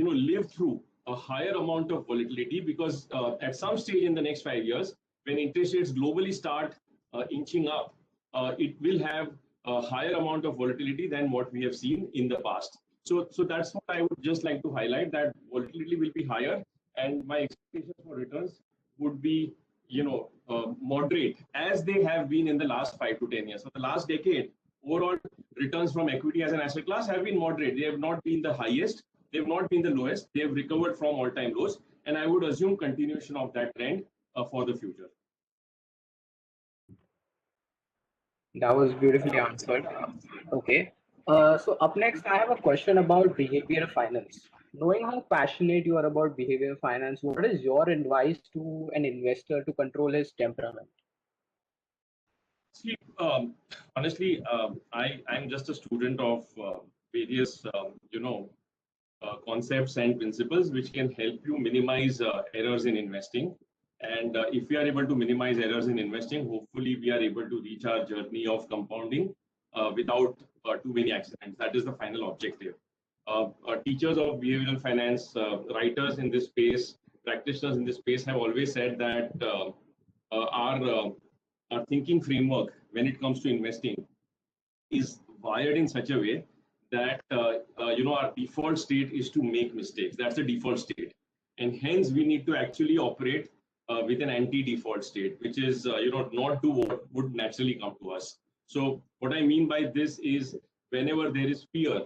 live through a higher amount of volatility, because at some stage in the next 5 years, when interest rates globally start inching up, it will have a higher amount of volatility than what we have seen in the past. So that's what I would just like to highlight, that volatility will be higher, and my expectations for returns would be, moderate, as they have been in the last 5 to 10 years. So the last decade, overall returns from equity as an asset class have been moderate. They have not been the highest, they have not been the lowest. They have recovered from all-time lows, and I would assume continuation of that trend for the future. That was beautifully answered. Okay. So up next, I have a question about behavioral finance. Knowing how passionate you are about behavioral finance, what is your advice to an investor to control his temperament? See, honestly, I'm just a student of various, concepts and principles which can help you minimize errors in investing. And if we are able to minimize errors in investing, hopefully we are able to reach our journey of compounding without too many accidents. That is the final objective. Teachers of behavioral finance, writers in this space, practitioners in this space have always said that our thinking framework when it comes to investing is wired in such a way that our default state is to make mistakes. That's the default state, and hence we need to actually operate with an anti-default state, which is not do what would naturally come to us. So what I mean by this is, whenever there is fear,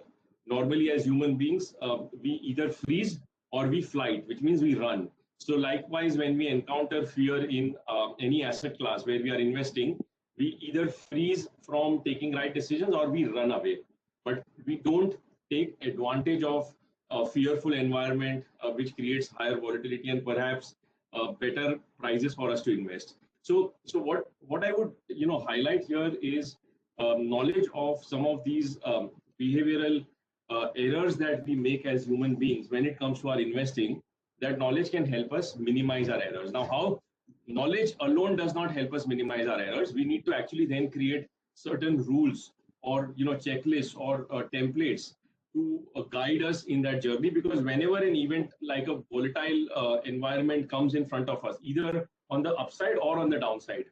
normally as human beings, we either freeze or we flight, which means we run. So likewise, when we encounter fear in any asset class where we are investing, we either freeze from taking right decisions or we run away. But we don't take advantage of a fearful environment which creates higher volatility and perhaps better prices for us to invest. So what I would highlight here is knowledge of some of these behavioral errors that we make as human beings when it comes to our investing. That knowledge can help us minimize our errors. Now, how knowledge alone does not help us minimize our errors. We need to actually then create certain rules or checklists or templates to guide us in that journey, because whenever an event like a volatile environment comes in front of us, either on the upside or on the downside,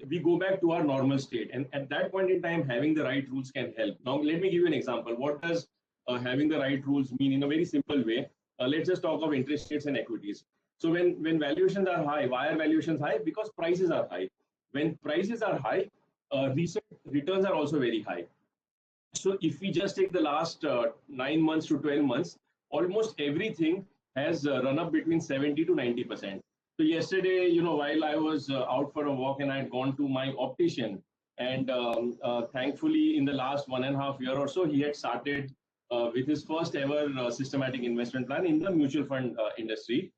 we go back to our normal state, and at that point in time, having the right rules can help. Now let me give you an example. What does having the right rules mean? In a very simple way, let's just talk of interest rates and equities. So when valuations are high, why are valuations high? Because prices are high. When prices are high, recent returns are also very high. So if we just take the last 9 months to 12 months, almost everything has run up between 70 to 90%. So yesterday, while I was out for a walk and I had gone to my optician, and thankfully in the last 1.5 years or so, he had started with his first ever systematic investment plan in the mutual fund industry.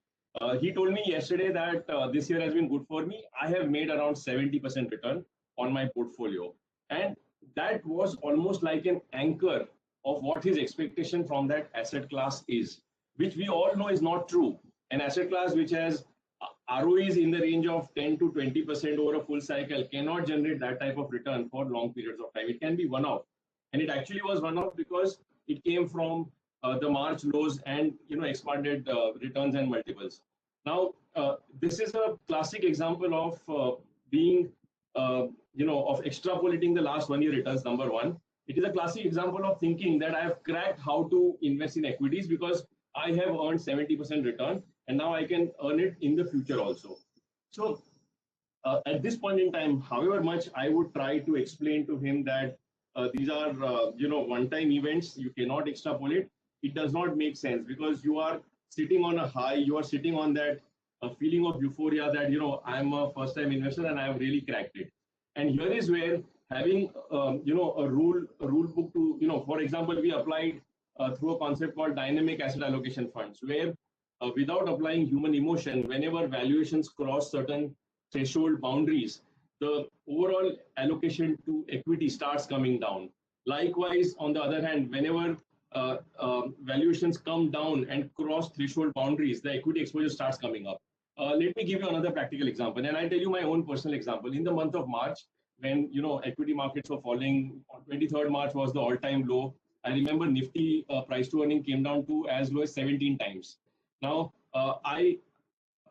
He told me yesterday that this year has been good for me. I have made around 70% return on my portfolio. And that was almost like an anchor of what his expectation from that asset class is, which we all know is not true. An asset class which has ROEs in the range of 10 to 20% over a full cycle cannot generate that type of return for long periods of time. It can be one-off. And it actually was one-off because it came from the March lows and expanded returns and multiples. Now, this is a classic example of being of extrapolating the last 1 year returns, number one. It is a classic example of thinking that I have cracked how to invest in equities because I have earned 70% return and now I can earn it in the future also. So at this point in time, however much I would try to explain to him that these are one-time events, you cannot extrapolate, it does not make sense, because you are sitting on a high, you are sitting on that feeling of euphoria that I'm a first-time investor and I have really cracked it. And here is where having a rule book to for example, we applied through a concept called dynamic asset allocation funds, where without applying human emotion, whenever valuations cross certain threshold boundaries, the overall allocation to equity starts coming down. Likewise, on the other hand, whenever valuations come down and cross threshold boundaries, the equity exposure starts coming up. Let me give you another practical example, and I'll tell you my own personal example. In the month of March, when equity markets were falling, on 23rd March was the all-time low. I remember Nifty price to earning came down to as low as 17 times. Now, I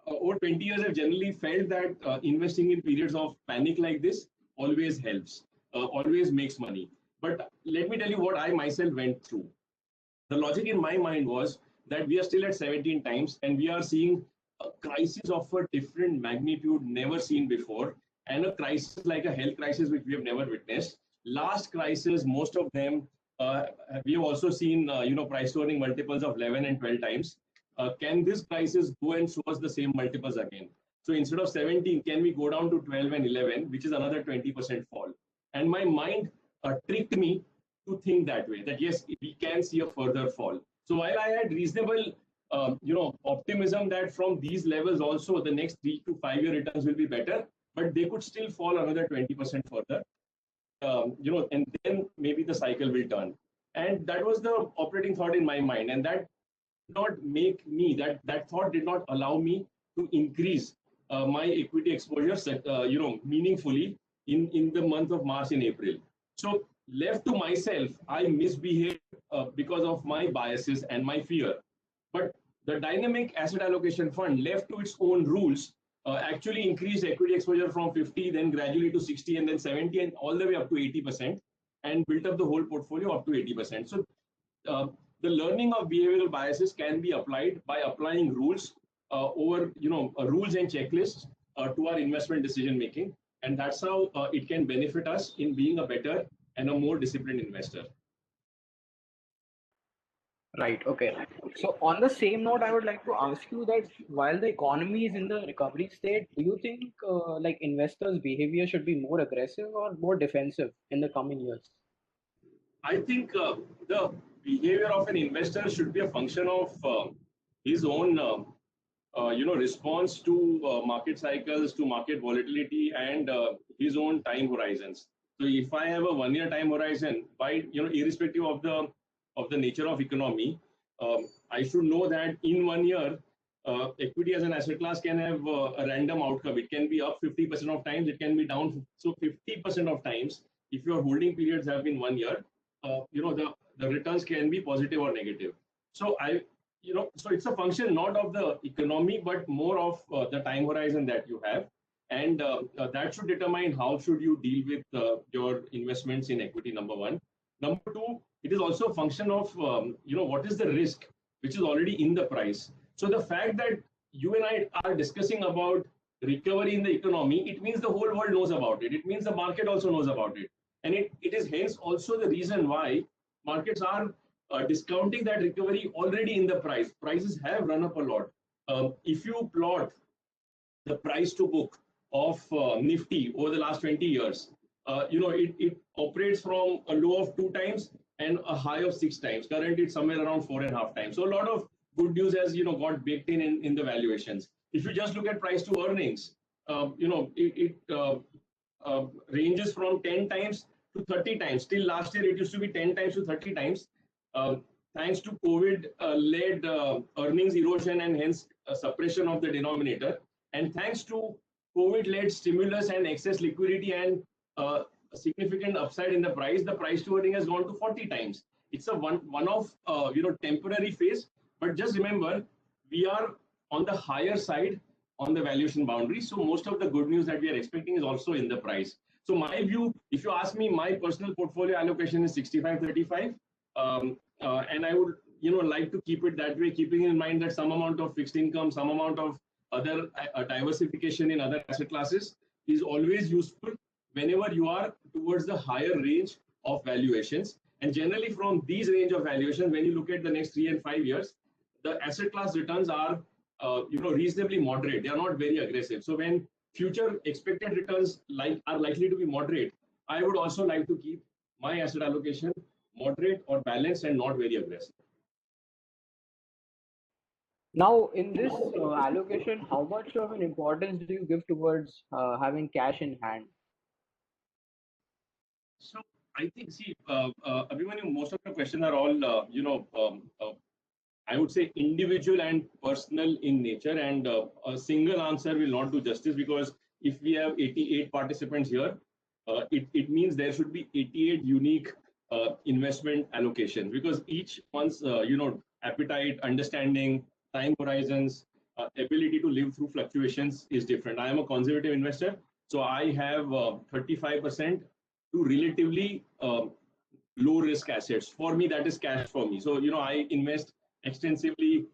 over 20 years, I've generally felt that investing in periods of panic like this always helps, always makes money. But let me tell you what I myself went through. The logic in my mind was that we are still at 17 times and we are seeing a crisis of a different magnitude never seen before, and a crisis like a health crisis which we have never witnessed. Last crisis, most of them, we have also seen price to earning multiples of 11 and 12 times. Can this crisis go and show us the same multiples again? So instead of 17, can we go down to 12 and 11, which is another 20% fall? And my mind tricked me to think that way, that yes, we can see a further fall. So while I had reasonable optimism that from these levels also the next 3 to 5 year returns will be better, but they could still fall another 20% further, and then maybe the cycle will turn. And that was the operating thought in my mind, and that did not make me, that thought did not allow me to increase my equity exposure meaningfully in the month of March and April. So left to myself, I misbehaved because of my biases and my fear. But the dynamic asset allocation fund, left to its own rules, actually increased equity exposure from 50, then gradually to 60, and then 70, and all the way up to 80%, and built up the whole portfolio up to 80%. So the learning of behavioral biases can be applied by applying rules rules and checklists to our investment decision making, and that's how it can benefit us in being a better and a more disciplined investor. Right. Okay. So on the same note, I would like to ask you that while the economy is in the recovery state, do you think like investors' behavior should be more aggressive or more defensive in the coming years? I think the behavior of an investor should be a function of his own response to market cycles, to market volatility, and his own time horizons. So if I have a 1 year time horizon, irrespective of the nature of economy, I should know that in 1 year, equity as an asset class can have a random outcome. It can be up 50% of times, it can be down. So 50% of times, if your holding periods have been 1 year, the returns can be positive or negative. So so it's a function not of the economy, but more of the time horizon that you have. And that should determine how should you deal with your investments in equity, number one. Number two, it is also a function of, what is the risk which is already in the price. So the fact that you and I are discussing about recovery in the economy, it means the whole world knows about it. It means the market also knows about it. And it is hence also the reason why markets are discounting that recovery already in the price. Prices have run up a lot. If you plot the price to book of Nifty over the last 20 years, it operates from a low of 2 times and a high of 6 times. Currently, it's somewhere around 4.5 times. So a lot of good news has got baked in the valuations. If you just look at price to earnings, it ranges from 10 times to 30 times. Still last year, it used to be 10 times to 30 times. Thanks to COVID-led earnings erosion and hence suppression of the denominator, and thanks to COVID-led stimulus and excess liquidity and a significant upside in the price to earning has gone to 40 times. It's a one-off, temporary phase. But just remember, we are on the higher side on the valuation boundary. So most of the good news that we are expecting is also in the price. So my view, if you ask me, my personal portfolio allocation is 65-35. And I would, like to keep it that way, keeping in mind that some amount of fixed income, some amount of other diversification in other asset classes is always useful whenever you are towards the higher range of valuations. And generally from these range of valuations, when you look at the next 3 and 5 years, the asset class returns are, reasonably moderate. They are not very aggressive. So when future expected returns are likely to be moderate, I would also like to keep my asset allocation moderate or balanced and not very aggressive. Now, in this allocation, how much of an importance do you give towards having cash in hand? So I think, see, Abhimanyu, most of the questions are all, I would say individual and personal in nature, and a single answer will not do justice, because if we have 88 participants here, it means there should be 88 unique investment allocation, because each one's appetite, understanding, time horizons, ability to live through fluctuations is different. I am a conservative investor, so I have 35% to relatively low risk assets. For me, that is cash for me. So I invest extensively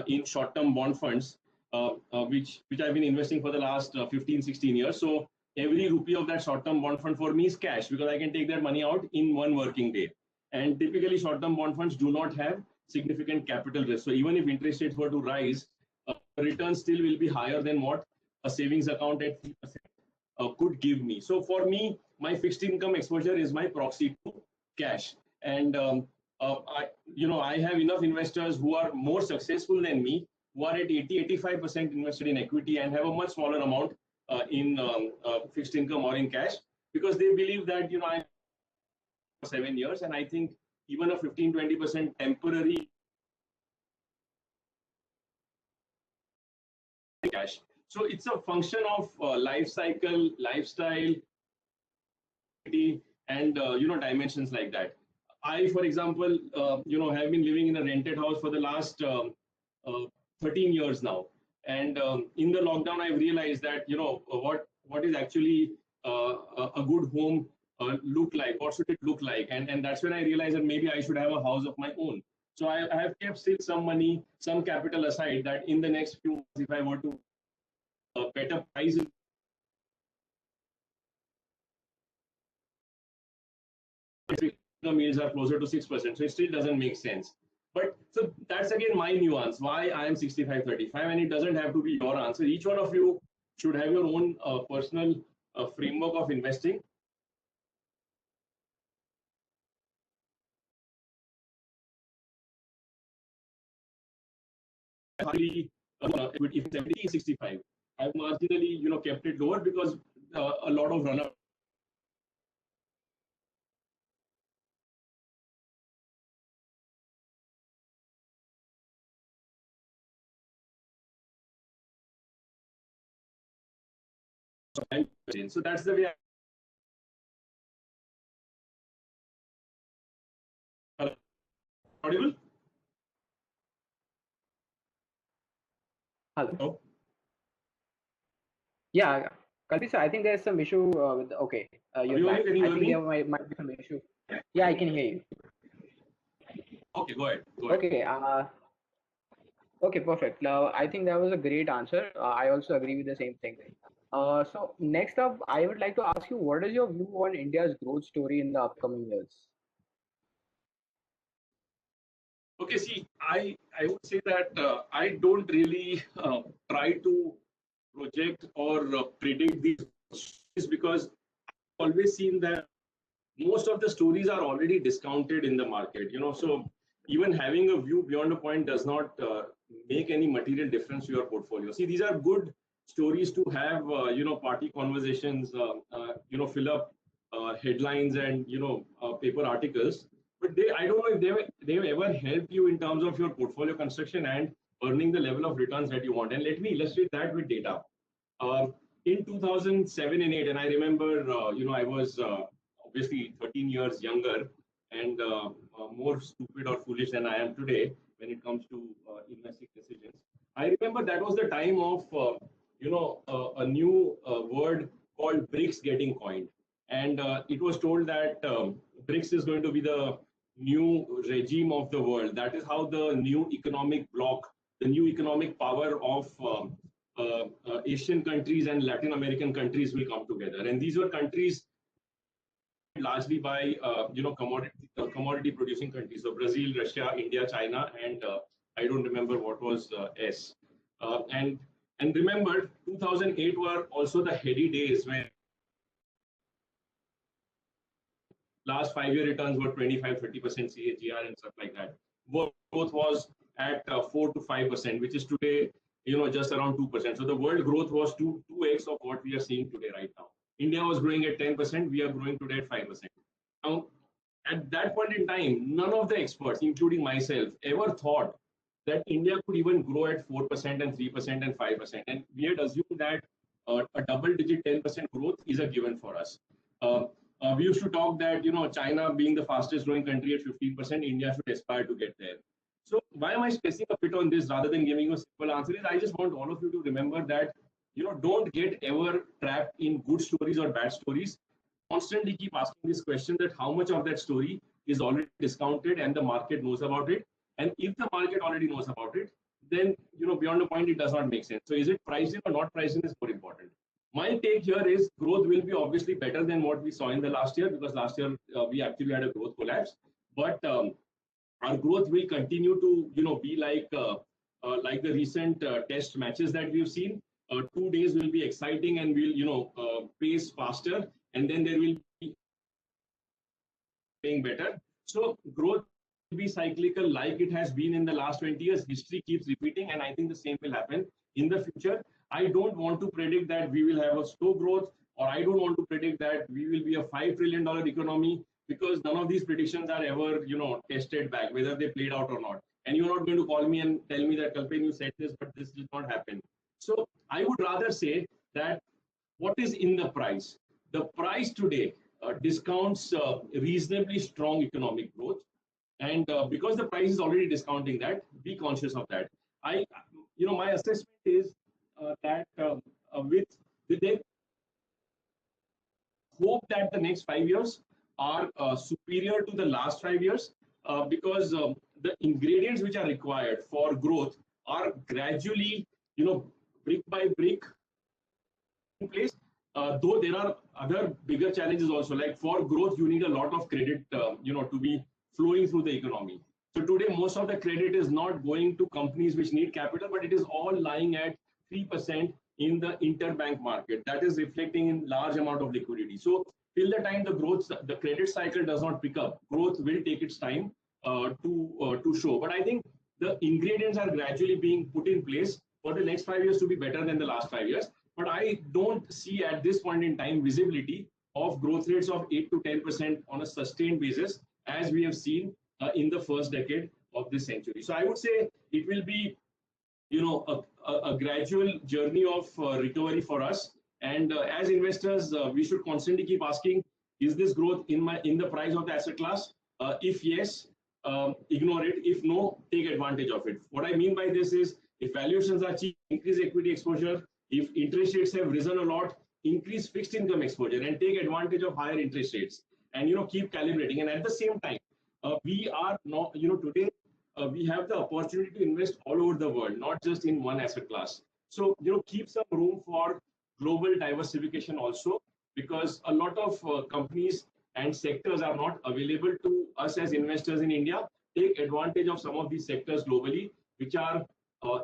in short term bond funds, which I've been investing for the last 15, 16 years. So every rupee of that short term bond fund for me is cash, because I can take that money out in one working day. And typically, short term bond funds do not have significant capital risk. So even if interest rates were to rise, the return still will be higher than what a savings account at 3% could give me. So for me, my fixed income exposure is my proxy to cash. And I have enough investors who are more successful than me, who are at 80-85% invested in equity and have a much smaller amount in fixed income or in cash, because they believe that I'm 7 years, and I think even a 15-20% temporary cash. So it's a function of life cycle, lifestyle, and dimensions like that. I, for example, have been living in a rented house for the last 13 years now, and in the lockdown, I've realized that what is actually a good home look like. What should it look like? And that's when I realized that maybe I should have a house of my own. So I have kept still some money, some capital aside, that in the next few months, if I were to better price income yields are closer to 6%, so it still doesn't make sense. But so that's again my nuance, why I am 65-35, and it doesn't have to be your answer. Each one of you should have your own personal framework of investing. If it's 70-65, I've marginally kept it lower, because a lot of run-up so that's the way. Audible? Hello. Yeah, Kalpi sir, I think there's some issue with. Okay, you're back. Can you I hear think me? there might be some issue. Yeah, I can hear you. Okay, go ahead. Go ahead. Okay. Okay, perfect. I think that was a great answer. I also agree with the same thing. So next up, I would like to ask you, what is your view on India's growth story in the upcoming years? Okay, see, I would say that I don't really try to project or predict these stories, because I've always seen that most of the stories are already discounted in the market. So even having a view beyond a point does not make any material difference to your portfolio. See, these are good stories to have, party conversations, fill up headlines and paper articles. But I don't know if they've ever helped you in terms of your portfolio construction and earning the level of returns that you want. And let me illustrate that with data. In 2007 and 8, and I remember, I was obviously 13 years younger and more stupid or foolish than I am today when it comes to investing decisions. I remember that was the time of, a new word called BRICS getting coined. And it was told that BRICS is going to be the new regime of the world. That is how the new economic bloc, the new economic power of Asian countries and Latin American countries will come together. And these were countries largely by commodity producing countries. So Brazil, Russia, India, China, and I don't remember what was S. And remember, 2008 were also the heady days when last 5-year returns were 25-30% CAGR and stuff like that. Growth was at 4 to 5%, which is today just around 2%. So the world growth was 2x of what we are seeing today right now. India was growing at 10%. We are growing today at 5%. Now, at that point in time, none of the experts, including myself, ever thought that India could even grow at 4% and 3% and 5%. And we had assumed that a double-digit 10% growth is a given for us. We used to talk that, China being the fastest growing country at 15%, India should aspire to get there. So why am I spacing a bit on this rather than giving you a simple answer? Is I just want all of you to remember that, don't get ever trapped in good stories or bad stories. Constantly keep asking this question that how much of that story is already discounted and the market knows about it. And if the market already knows about it, then, beyond a point, it does not make sense. So is it priced in or not priced in is more important. My take here is growth will be obviously better than what we saw in the last year, because last year we actually had a growth collapse. But our growth will continue to be like the recent test matches that we've seen. 2 days will be exciting and will pace faster, and then there will be paying better. So growth will be cyclical like it has been in the last 20 years. History keeps repeating, and I think the same will happen in the future. I don't want to predict that we will have a slow growth, or I don't want to predict that we will be a $5 trillion economy, because none of these predictions are ever, tested back, whether they played out or not. And you're not going to call me and tell me that, Kalpen, you said this, but this did not happen. So I would rather say that what is in the price? The price today discounts reasonably strong economic growth. And because the price is already discounting that, be conscious of that. My assessment is that with the hope that the next 5 years are superior to the last 5 years, because the ingredients which are required for growth are gradually, brick by brick in place. Though there are other bigger challenges also, like for growth, you need a lot of credit, to be flowing through the economy. So today, most of the credit is not going to companies which need capital, but it is all lying at 3% in the interbank market. That is reflecting in large amount of liquidity. So till the time the credit cycle does not pick up, growth will take its time to show. But I think the ingredients are gradually being put in place for the next 5 years to be better than the last 5 years. But I don't see at this point in time visibility of growth rates of 8 to 10% on a sustained basis, as we have seen in the first decade of this century. So I would say it will be, a gradual journey of recovery for us. And as investors, we should constantly keep asking, is this growth in the price of the asset class? If yes, ignore it. If no, take advantage of it. What I mean by this is, if valuations are cheap, increase equity exposure. If interest rates have risen a lot, increase fixed income exposure and take advantage of higher interest rates, and keep calibrating. And at the same time, we are not, today we have the opportunity to invest all over the world, not just in one asset class. So keep some room for global diversification also, because a lot of companies and sectors are not available to us as investors in India. Take advantage of some of these sectors globally, which are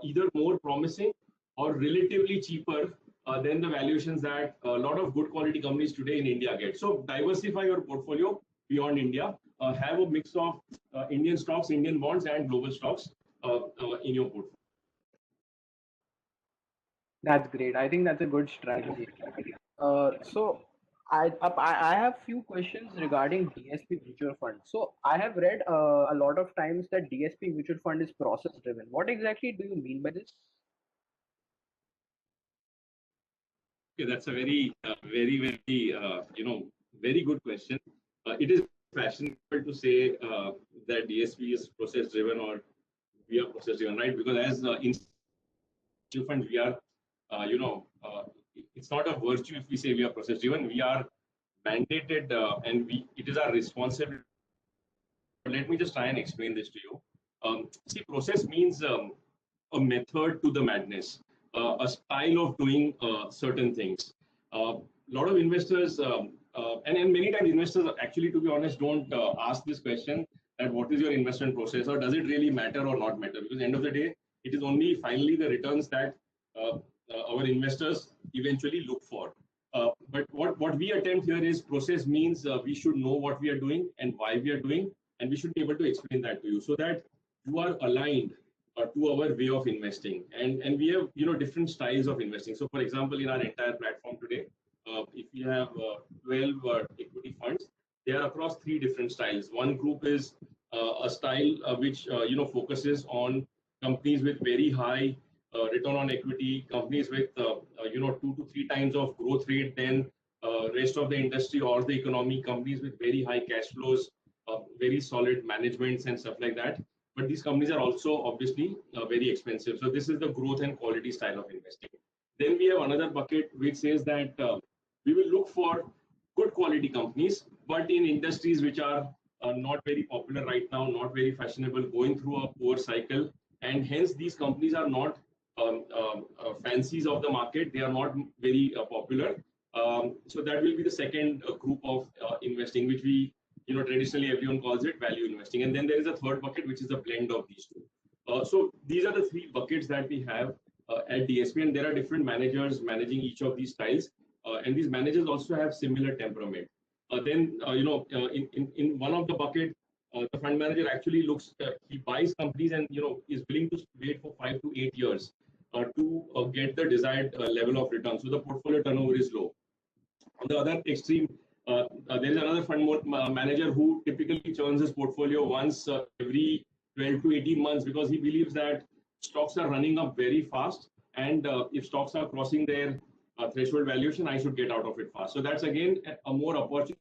either more promising or relatively cheaper than the valuations that a lot of good quality companies today in India get. So diversify your portfolio beyond India. Have a mix of Indian stocks, Indian bonds, and global stocks in your portfolio. That's great. I think that's a good strategy. So I have few questions regarding DSP mutual fund. So I have read a lot of times that DSP mutual fund is process driven. What exactly do you mean by this? Okay, that's a very, very good question. It is fashionable to say that DSP is process driven or we are process driven, right? Because as in mutual funds, we are, it's not a virtue if we say we are process driven. We are mandated, and it is our responsibility. Let me just try and explain this to you. See, process means a method to the madness, a style of doing certain things. A lot of investors, and many times investors actually, to be honest, don't ask this question that what is your investment process, or does it really matter or not matter? Because at the end of the day, it is only finally the returns that our investors eventually look for. But what we attempt here is process means we should know what we are doing and why we are doing, and we should be able to explain that to you so that you are aligned to our way of investing. And we have different styles of investing. So for example, in our entire platform today, if we have 12 equity funds, they are across 3 different styles. One group is a style which focuses on companies with very high return on equity, companies with 2 to 3 times of growth rate than rest of the industry or the economy, companies with very high cash flows, very solid managements and stuff like that. But these companies are also obviously very expensive. So this is the growth and quality style of investing. Then we have another bucket which says that we will look for good quality companies, but in industries which are not very popular right now, not very fashionable, going through a poor cycle, and hence these companies are not fancies of the market. They are not very popular. So that will be the second group of investing, which we, traditionally everyone calls it value investing. And then there is a third bucket, which is a blend of these two. So these are the three buckets that we have at DSP, and there are different managers managing each of these styles. And these managers also have similar temperament. In one of the bucket, the fund manager actually looks, he buys companies and is willing to wait for 5 to 8 years to get the desired level of return. So the portfolio turnover is low. On the other extreme, there is another fund manager who typically churns his portfolio once every 12 to 18 months because he believes that stocks are running up very fast, and if stocks are crossing their threshold valuation, I should get out of it fast. So that's again a more opportunity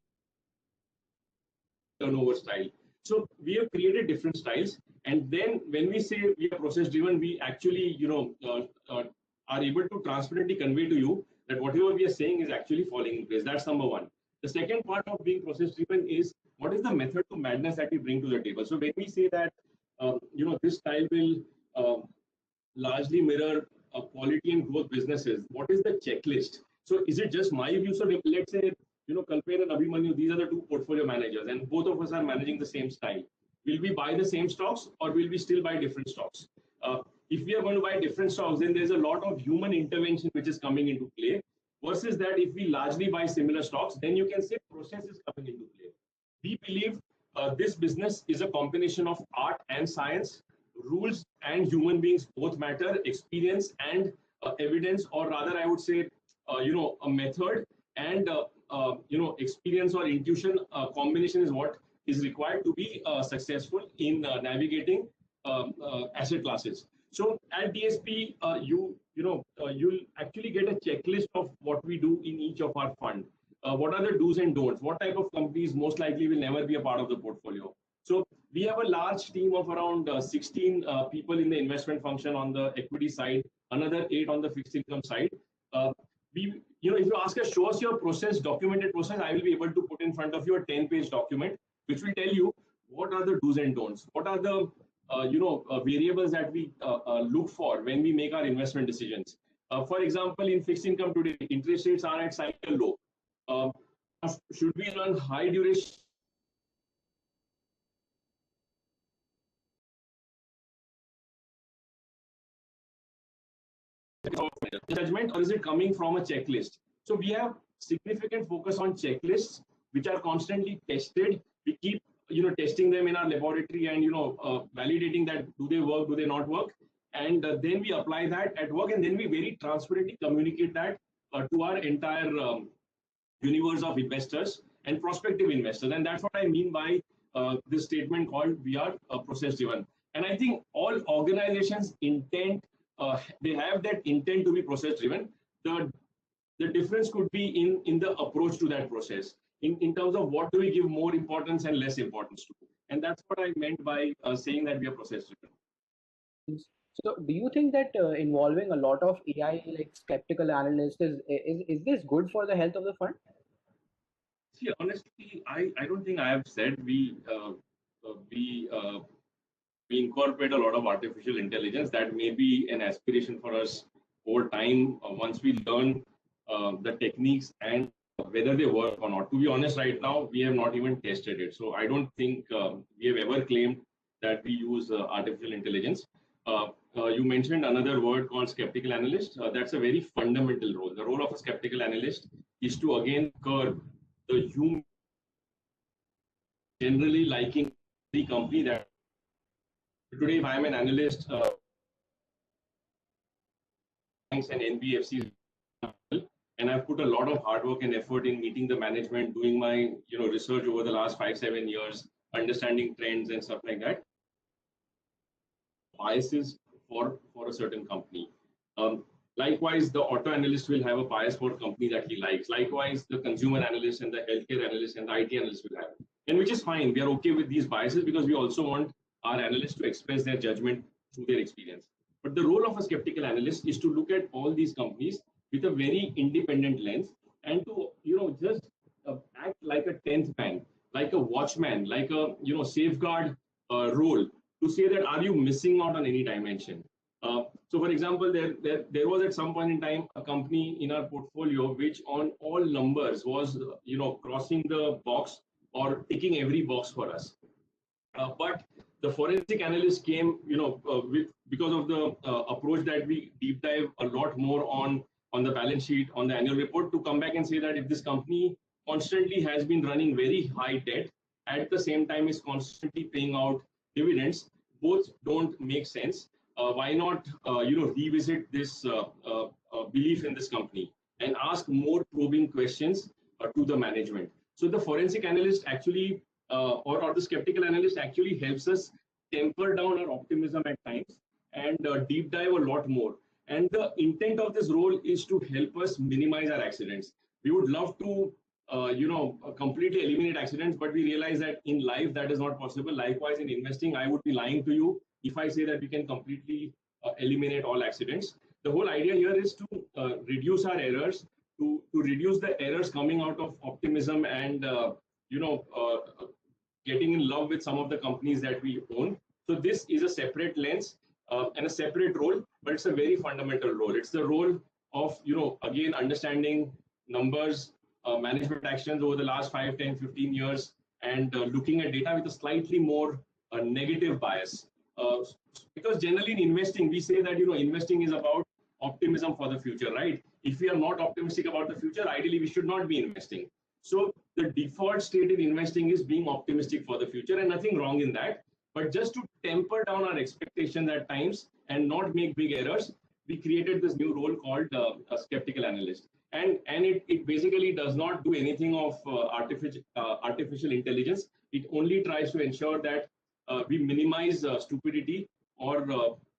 turnover style. So we have created different styles, and then when we say we are process driven, we actually are able to transparently convey to you that whatever we are saying is actually falling in place. That's number one. The second part of being process driven is what is the method to madness that we bring to the table. So when we say that this style will largely mirror quality and growth businesses, what is the checklist? So is it just my view? So let's say Kalpit and Abhimanyu, these are the two portfolio managers, and both of us are managing the same style. Will we buy the same stocks, or will we still buy different stocks? If we are going to buy different stocks, then there's a lot of human intervention which is coming into play. Versus that, if we largely buy similar stocks, then you can say process is coming into play. We believe this business is a combination of art and science. Rules and human beings both matter. Experience and evidence, or rather, I would say, a method and experience or intuition combination is what is required to be successful in navigating asset classes. So at DSP, you'll actually get a checklist of what we do in each of our fund. What are the do's and don'ts? What type of companies most likely will never be a part of the portfolio? So we have a large team of around 16 people in the investment function on the equity side, another 8 on the fixed income side. If you ask us, show us your process, documented process, I will be able to put in front of you a 10-page document, which will tell you what are the do's and don'ts, what are the variables that we look for when we make our investment decisions. For example, in fixed income today, interest rates are at cycle low. Should we run high duration judgment, or is it coming from a checklist? So we have significant focus on checklists, which are constantly tested. We keep testing them in our laboratory and validating that do they work, do they not work, and then we apply that at work, and then we very transparently communicate that to our entire universe of investors and prospective investors. And that's what I mean by this statement called we are process driven. And I think all organizations intent, they have that intent to be process driven. The difference could be in the approach to that process, in terms of what do we give more importance and less importance to. And that's what I meant by saying that we are process driven. So do you think that involving a lot of AI, like skeptical analysts, is this good for the health of the fund? See, honestly, I don't think I have said we incorporate a lot of artificial intelligence. That may be an aspiration for us over time once we learn the techniques and whether they work or not. To be honest, right now, we have not even tested it. So I don't think we have ever claimed that we use artificial intelligence. You mentioned another word called skeptical analyst. That's a very fundamental role. The role of a skeptical analyst is to again curb the human generally liking the company that today, if I am an analyst, banks and NBFCs, and I've put a lot of hard work and effort in meeting the management, doing my research over the last 5-7 years, understanding trends and stuff like that. Biases for a certain company. Likewise, the auto analyst will have a bias for company that he likes. Likewise, the consumer analyst and the healthcare analyst and the IT analyst will have, and which is fine. We are okay with these biases because we also want our analysts to express their judgment through their experience. But the role of a skeptical analyst is to look at all these companies with a very independent lens and to just act like a tenth man, like a watchman, like a safeguard role to say that are you missing out on any dimension. So, for example, there was at some point in time a company in our portfolio which, on all numbers, was crossing the box or ticking every box for us. But the forensic analyst came, with because of the approach that we deep dive a lot more on the balance sheet, on the annual report, to come back and say that if this company constantly has been running very high debt, at the same time is constantly paying out dividends, both don't make sense. Why not, revisit this belief in this company and ask more probing questions to the management? So the forensic analyst actually or the skeptical analyst actually helps us temper down our optimism at times and deep dive a lot more. And the intent of this role is to help us minimize our accidents. We would love to, completely eliminate accidents, but we realize that in life that is not possible. Likewise, in investing, I would be lying to you if I say that we can completely eliminate all accidents. The whole idea here is to reduce our errors, to reduce the errors coming out of optimism and getting in love with some of the companies that we own. So this is a separate lens and a separate role, but it's a very fundamental role. It's the role of, again, understanding numbers, management actions over the last 5, 10, 15 years, and looking at data with a slightly more negative bias. Because generally in investing, we say that, investing is about optimism for the future, right? If we are not optimistic about the future, ideally we should not be investing. So the default state in investing is being optimistic for the future, and nothing wrong in that. But just to temper down our expectations at times and not make big errors, we created this new role called a skeptical analyst. And it basically does not do anything of artificial intelligence. It only tries to ensure that we minimize stupidity or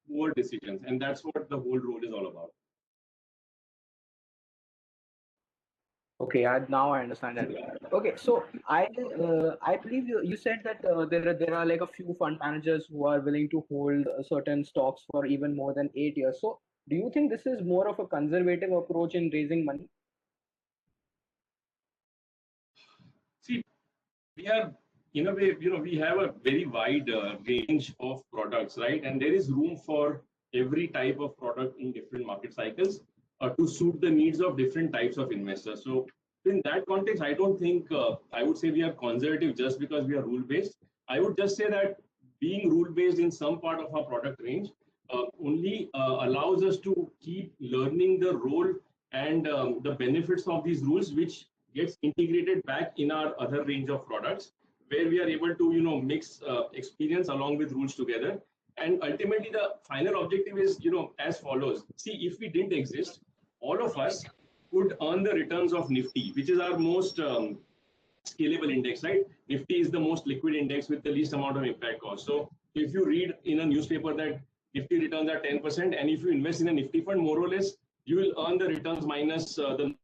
poor decisions, and that's what the whole role is all about. Okay, now I understand that. Okay, so I believe you said that there are like a few fund managers who are willing to hold certain stocks for even more than 8 years. So do you think this is more of a conservative approach in raising money? See, we are, in a way, we have a very wide range of products, right? And there is room for every type of product in different market cycles to suit the needs of different types of investors. So in that context, I don't think I would say we are conservative just because we are rule based. I would just say that being rule based in some part of our product range only allows us to keep learning the role and the benefits of these rules, which gets integrated back in our other range of products, where we are able to mix experience along with rules together. And ultimately the final objective is as follows. See, if we didn't exist, all of us would earn the returns of Nifty, which is our most scalable index, right? Nifty is the most liquid index with the least amount of impact cost. So if you read in a newspaper that Nifty returns are 10%, and if you invest in a Nifty fund, more or less you will earn the returns minus the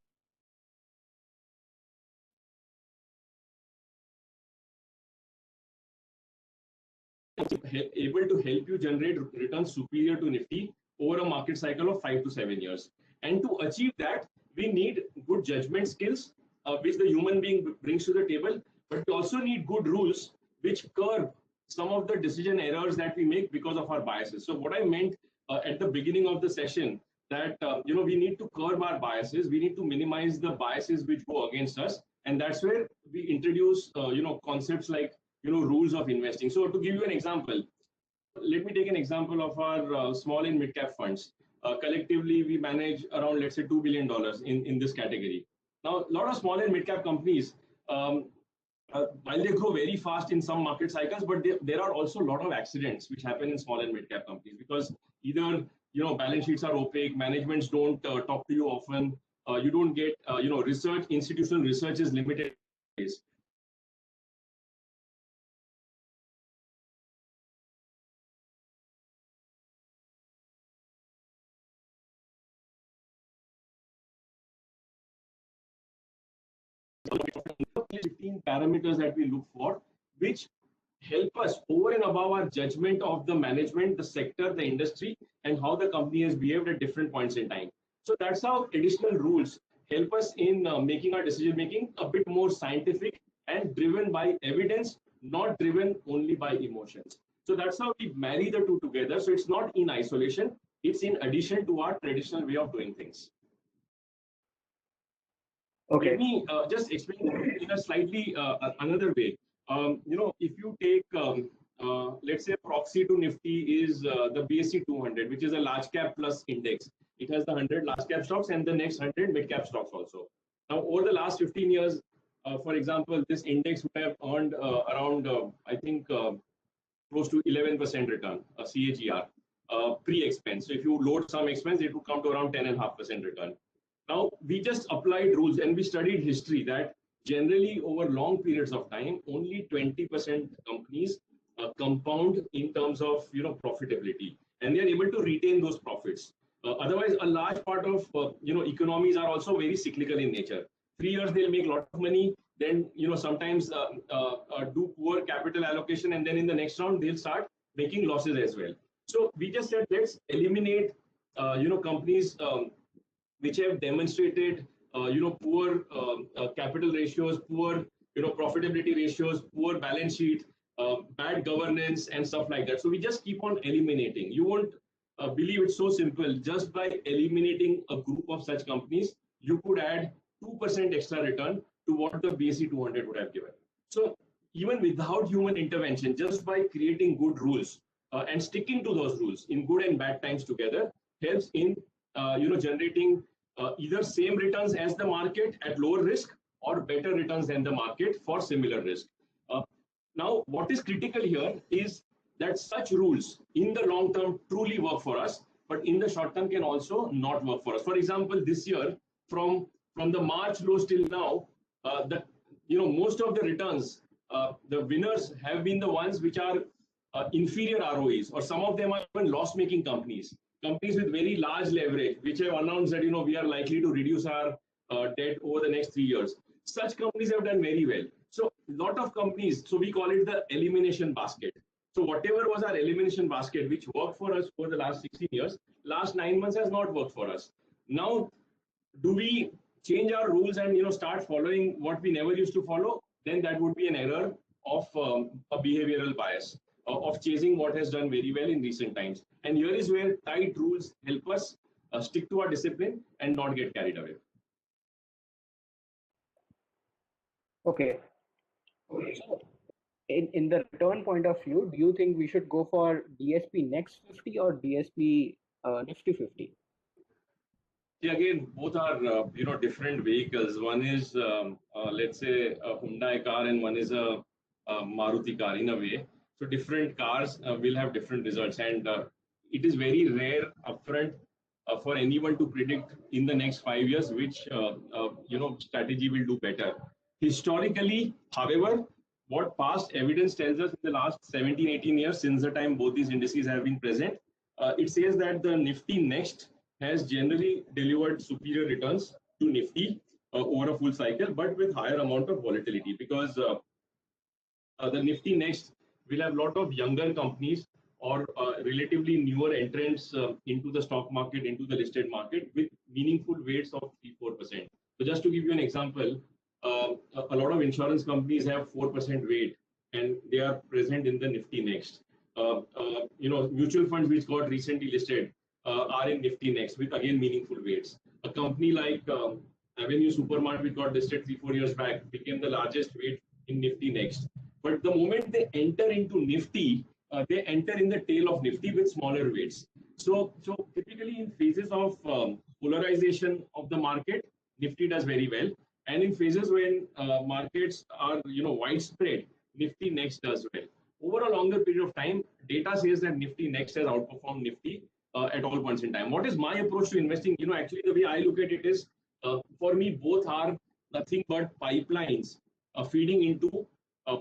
able to help you generate returns superior to Nifty over a market cycle of 5 to 7 years. And to achieve that, we need good judgment skills, which the human being brings to the table, but we also need good rules which curb some of the decision errors that we make because of our biases. So what I meant at the beginning of the session, that we need to curb our biases, we need to minimize the biases which go against us, and that's where we introduce concepts like rules of investing. So to give you an example, let me take an example of our small and mid cap funds. Collectively, we manage around, let's say, $2 billion in this category. Now, a lot of small and mid cap companies, while they grow very fast in some market cycles, but there are also a lot of accidents which happen in small and mid cap companies because either balance sheets are opaque, managements don't talk to you often, you don't get research, institutional research is limited. broadly 15 parameters that we look for, which help us over and above our judgment of the management, the sector, the industry, and how the company has behaved at different points in time. So that's how additional rules help us in making our decision making a bit more scientific and driven by evidence, not driven only by emotions. So that's how we marry the two together. So it's not in isolation, it's in addition to our traditional way of doing things. Let Okay. me just explain in a slightly another way. If you take, let's say, proxy to Nifty is the BSE 200, which is a large cap plus index. It has the 100 large cap stocks and the next 100 mid cap stocks also. Now, over the last 15 years, for example, this index would have earned around, I think, close to 11% return, a CAGR, pre-expense. So if you load some expense, it would come to around 10.5% return. Now, we just applied rules and we studied history that generally over long periods of time, only 20% companies compound in terms of profitability, and they are able to retain those profits. Otherwise, a large part of economies are also very cyclical in nature. 3 years they'll make a lot of money, then sometimes do poor capital allocation, and then in the next round they'll start making losses as well. So we just said let's eliminate companies which have demonstrated poor capital ratios, poor profitability ratios, poor balance sheet, bad governance and stuff like that. So we just keep on eliminating. You won't believe it's so simple. Just by eliminating a group of such companies, you could add 2% extra return to what the BSE 200 would have given. So even without human intervention, just by creating good rules and sticking to those rules in good and bad times together helps in generating either same returns as the market at lower risk or better returns than the market for similar risk. Now, what is critical here is that such rules in the long term truly work for us, but in the short term can also not work for us. For example, this year, from the March lows till now, most of the returns, the winners have been the ones which are inferior ROEs, or some of them are even loss-making companies with very large leverage, which have announced that we are likely to reduce our debt over the next 3 years. Such companies have done very well. So a lot of companies, so we call it the elimination basket. So whatever was our elimination basket, which worked for us for the last 16 years, last 9 months has not worked for us. Now, do we change our rules and start following what we never used to follow? Then that would be an error of a behavioral bias, of chasing what has done very well in recent times. And here is where tight rules help us stick to our discipline and not get carried away. Okay. So in the return point of view, do you think we should go for DSP Next 50 or DSP Nifty 50? Yeah, again, both are different vehicles. One is let's say a Hyundai car, and one is a Maruti car in a way. So different cars will have different results, and it is very rare upfront for anyone to predict in the next 5 years which strategy will do better. Historically, however, what past evidence tells us in the last 17, 18 years since the time both these indices have been present, it says that the Nifty Next has generally delivered superior returns to Nifty over a full cycle, but with higher amount of volatility, because the Nifty Next will have a lot of younger companies or relatively newer entrants into the stock market, into the listed market, with meaningful weights of 3-4%. So just to give you an example, a lot of insurance companies have 4% weight, and they are present in the Nifty Next. Mutual funds which got recently listed are in Nifty Next with again meaningful weights. A company like Avenue Supermart, which got listed 3-4 years back, became the largest weight in Nifty Next. But the moment they enter into Nifty, they enter in the tail of Nifty with smaller weights. So typically in phases of polarization of the market, Nifty does very well. And in phases when markets are widespread, Nifty Next does well. Over a longer period of time, data says that Nifty Next has outperformed Nifty at all points in time. What is my approach to investing? Actually, the way I look at it is, for me, both are nothing but pipelines feeding into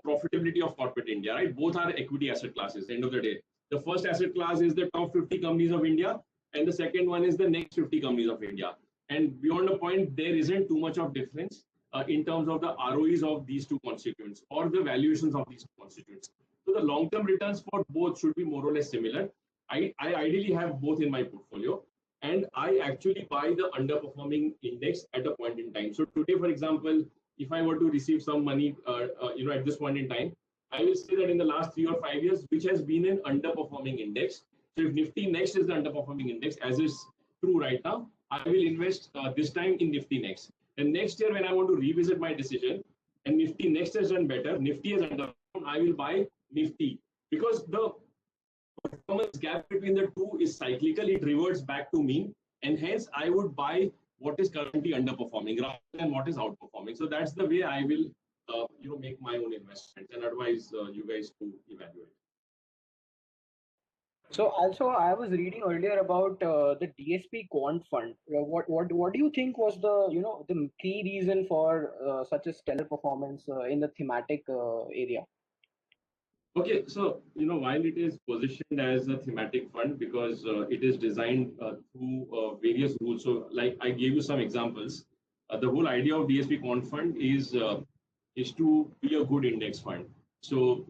profitability of corporate India, right? Both are equity asset classes. At the end of the day, the first asset class is the top 50 companies of India, and the second one is the next 50 companies of India. And beyond a point, there isn't too much of difference. in terms of the ROEs of these two constituents or the valuations of these two constituents. So the long-term returns for both should be more or less similar. I ideally have both in my portfolio, and I actually buy the underperforming index at a point in time. So today, for example, if I were to receive some money, at this point in time, I will say that in the last 3 or 5 years, which has been an underperforming index. So if Nifty Next is the underperforming index, as is true right now, I will invest this time in Nifty Next. And next year, when I want to revisit my decision, and Nifty Next has done better, Nifty has underperformed, I will buy Nifty, because the performance gap between the two is cyclical. It reverts back to mean, and hence I would buy what is currently underperforming rather than what is outperforming. So that's the way I will, make my own investments and advise you guys to evaluate. So also, I was reading earlier about the DSP Quant Fund. What do you think was the key reason for such a stellar performance in the thematic area? Okay, so while it is positioned as a thematic fund because it is designed through various rules. So, like I gave you some examples. The whole idea of DSP Quant Fund is to be a good index fund. So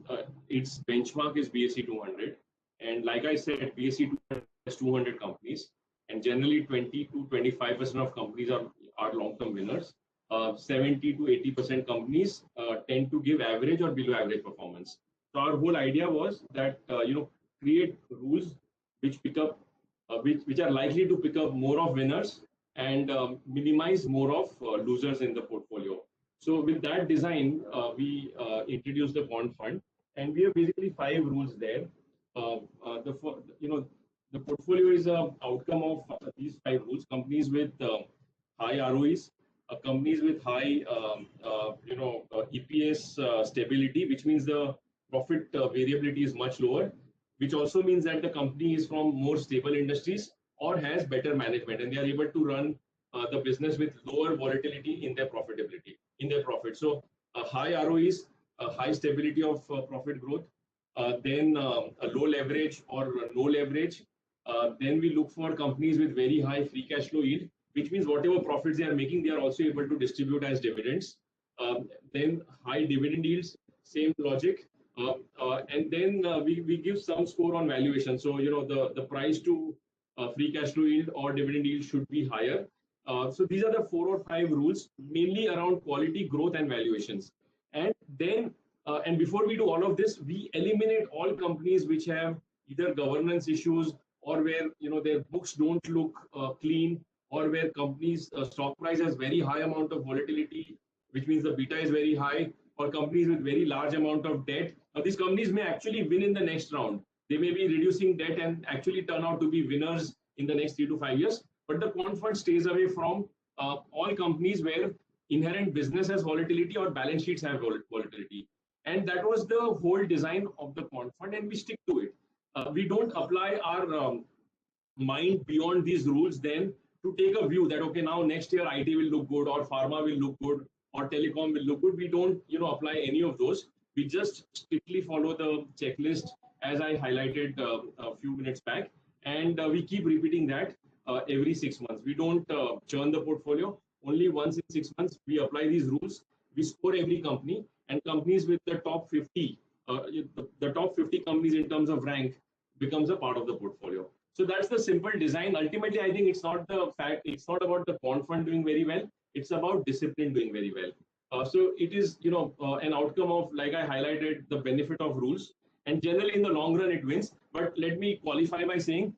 its benchmark is BSE 200, and like I said, BSE 200 has 200 companies, and generally 20 to 25% of companies are long-term winners. 70 to 80% companies tend to give average or below average performance. So our whole idea was that create rules which pick up, which are likely to pick up more of winners and minimize more of losers in the portfolio. So with that design, we introduced the Quant Fund, and we have basically 5 rules there. The portfolio is an outcome of these 5 rules. Companies with high ROEs, companies with high EPS stability, which means the profit variability is much lower, which also means that the company is from more stable industries or has better management, and they are able to run the business with lower volatility in their profitability, in their profit. So high ROEs, high stability of profit growth, then a low leverage or no leverage. Then we look for companies with very high free cash flow yield, which means whatever profits they are making, they are also able to distribute as dividends. Then high dividend yields, same logic. And then we give some score on valuation. So the price to free cash flow yield or dividend yield should be higher. So these are the 4 or 5 rules, mainly around quality, growth, and valuations. And then and before we do all of this, we eliminate all companies which have either governance issues or where their books don't look clean, or where companies stock price has very high amount of volatility, which means the beta is very high, or companies with very large amount of debt. These companies may actually win in the next round. They may be reducing debt and actually turn out to be winners in the next 3 to 5 years. But the quant fund stays away from all companies where inherent business has volatility or balance sheets have volatility. And that was the whole design of the quant fund, and we stick to it. We don't apply our mind beyond these rules then to take a view that, okay, now next year IT will look good, or pharma will look good, or telecom will look good. We don't apply any of those. We just strictly follow the checklist as I highlighted a few minutes back, and we keep repeating that every 6 months. We don't churn the portfolio. Only once in 6 months we apply these rules. We score every company, and companies with the top 50, the top 50 companies in terms of rank becomes a part of the portfolio. So that's the simple design. Ultimately, I think it's not about the quant fund doing very well. It's about discipline doing very well. So it is, an outcome of, like I highlighted, the benefit of rules. And generally, in the long run, it wins. But let me qualify by saying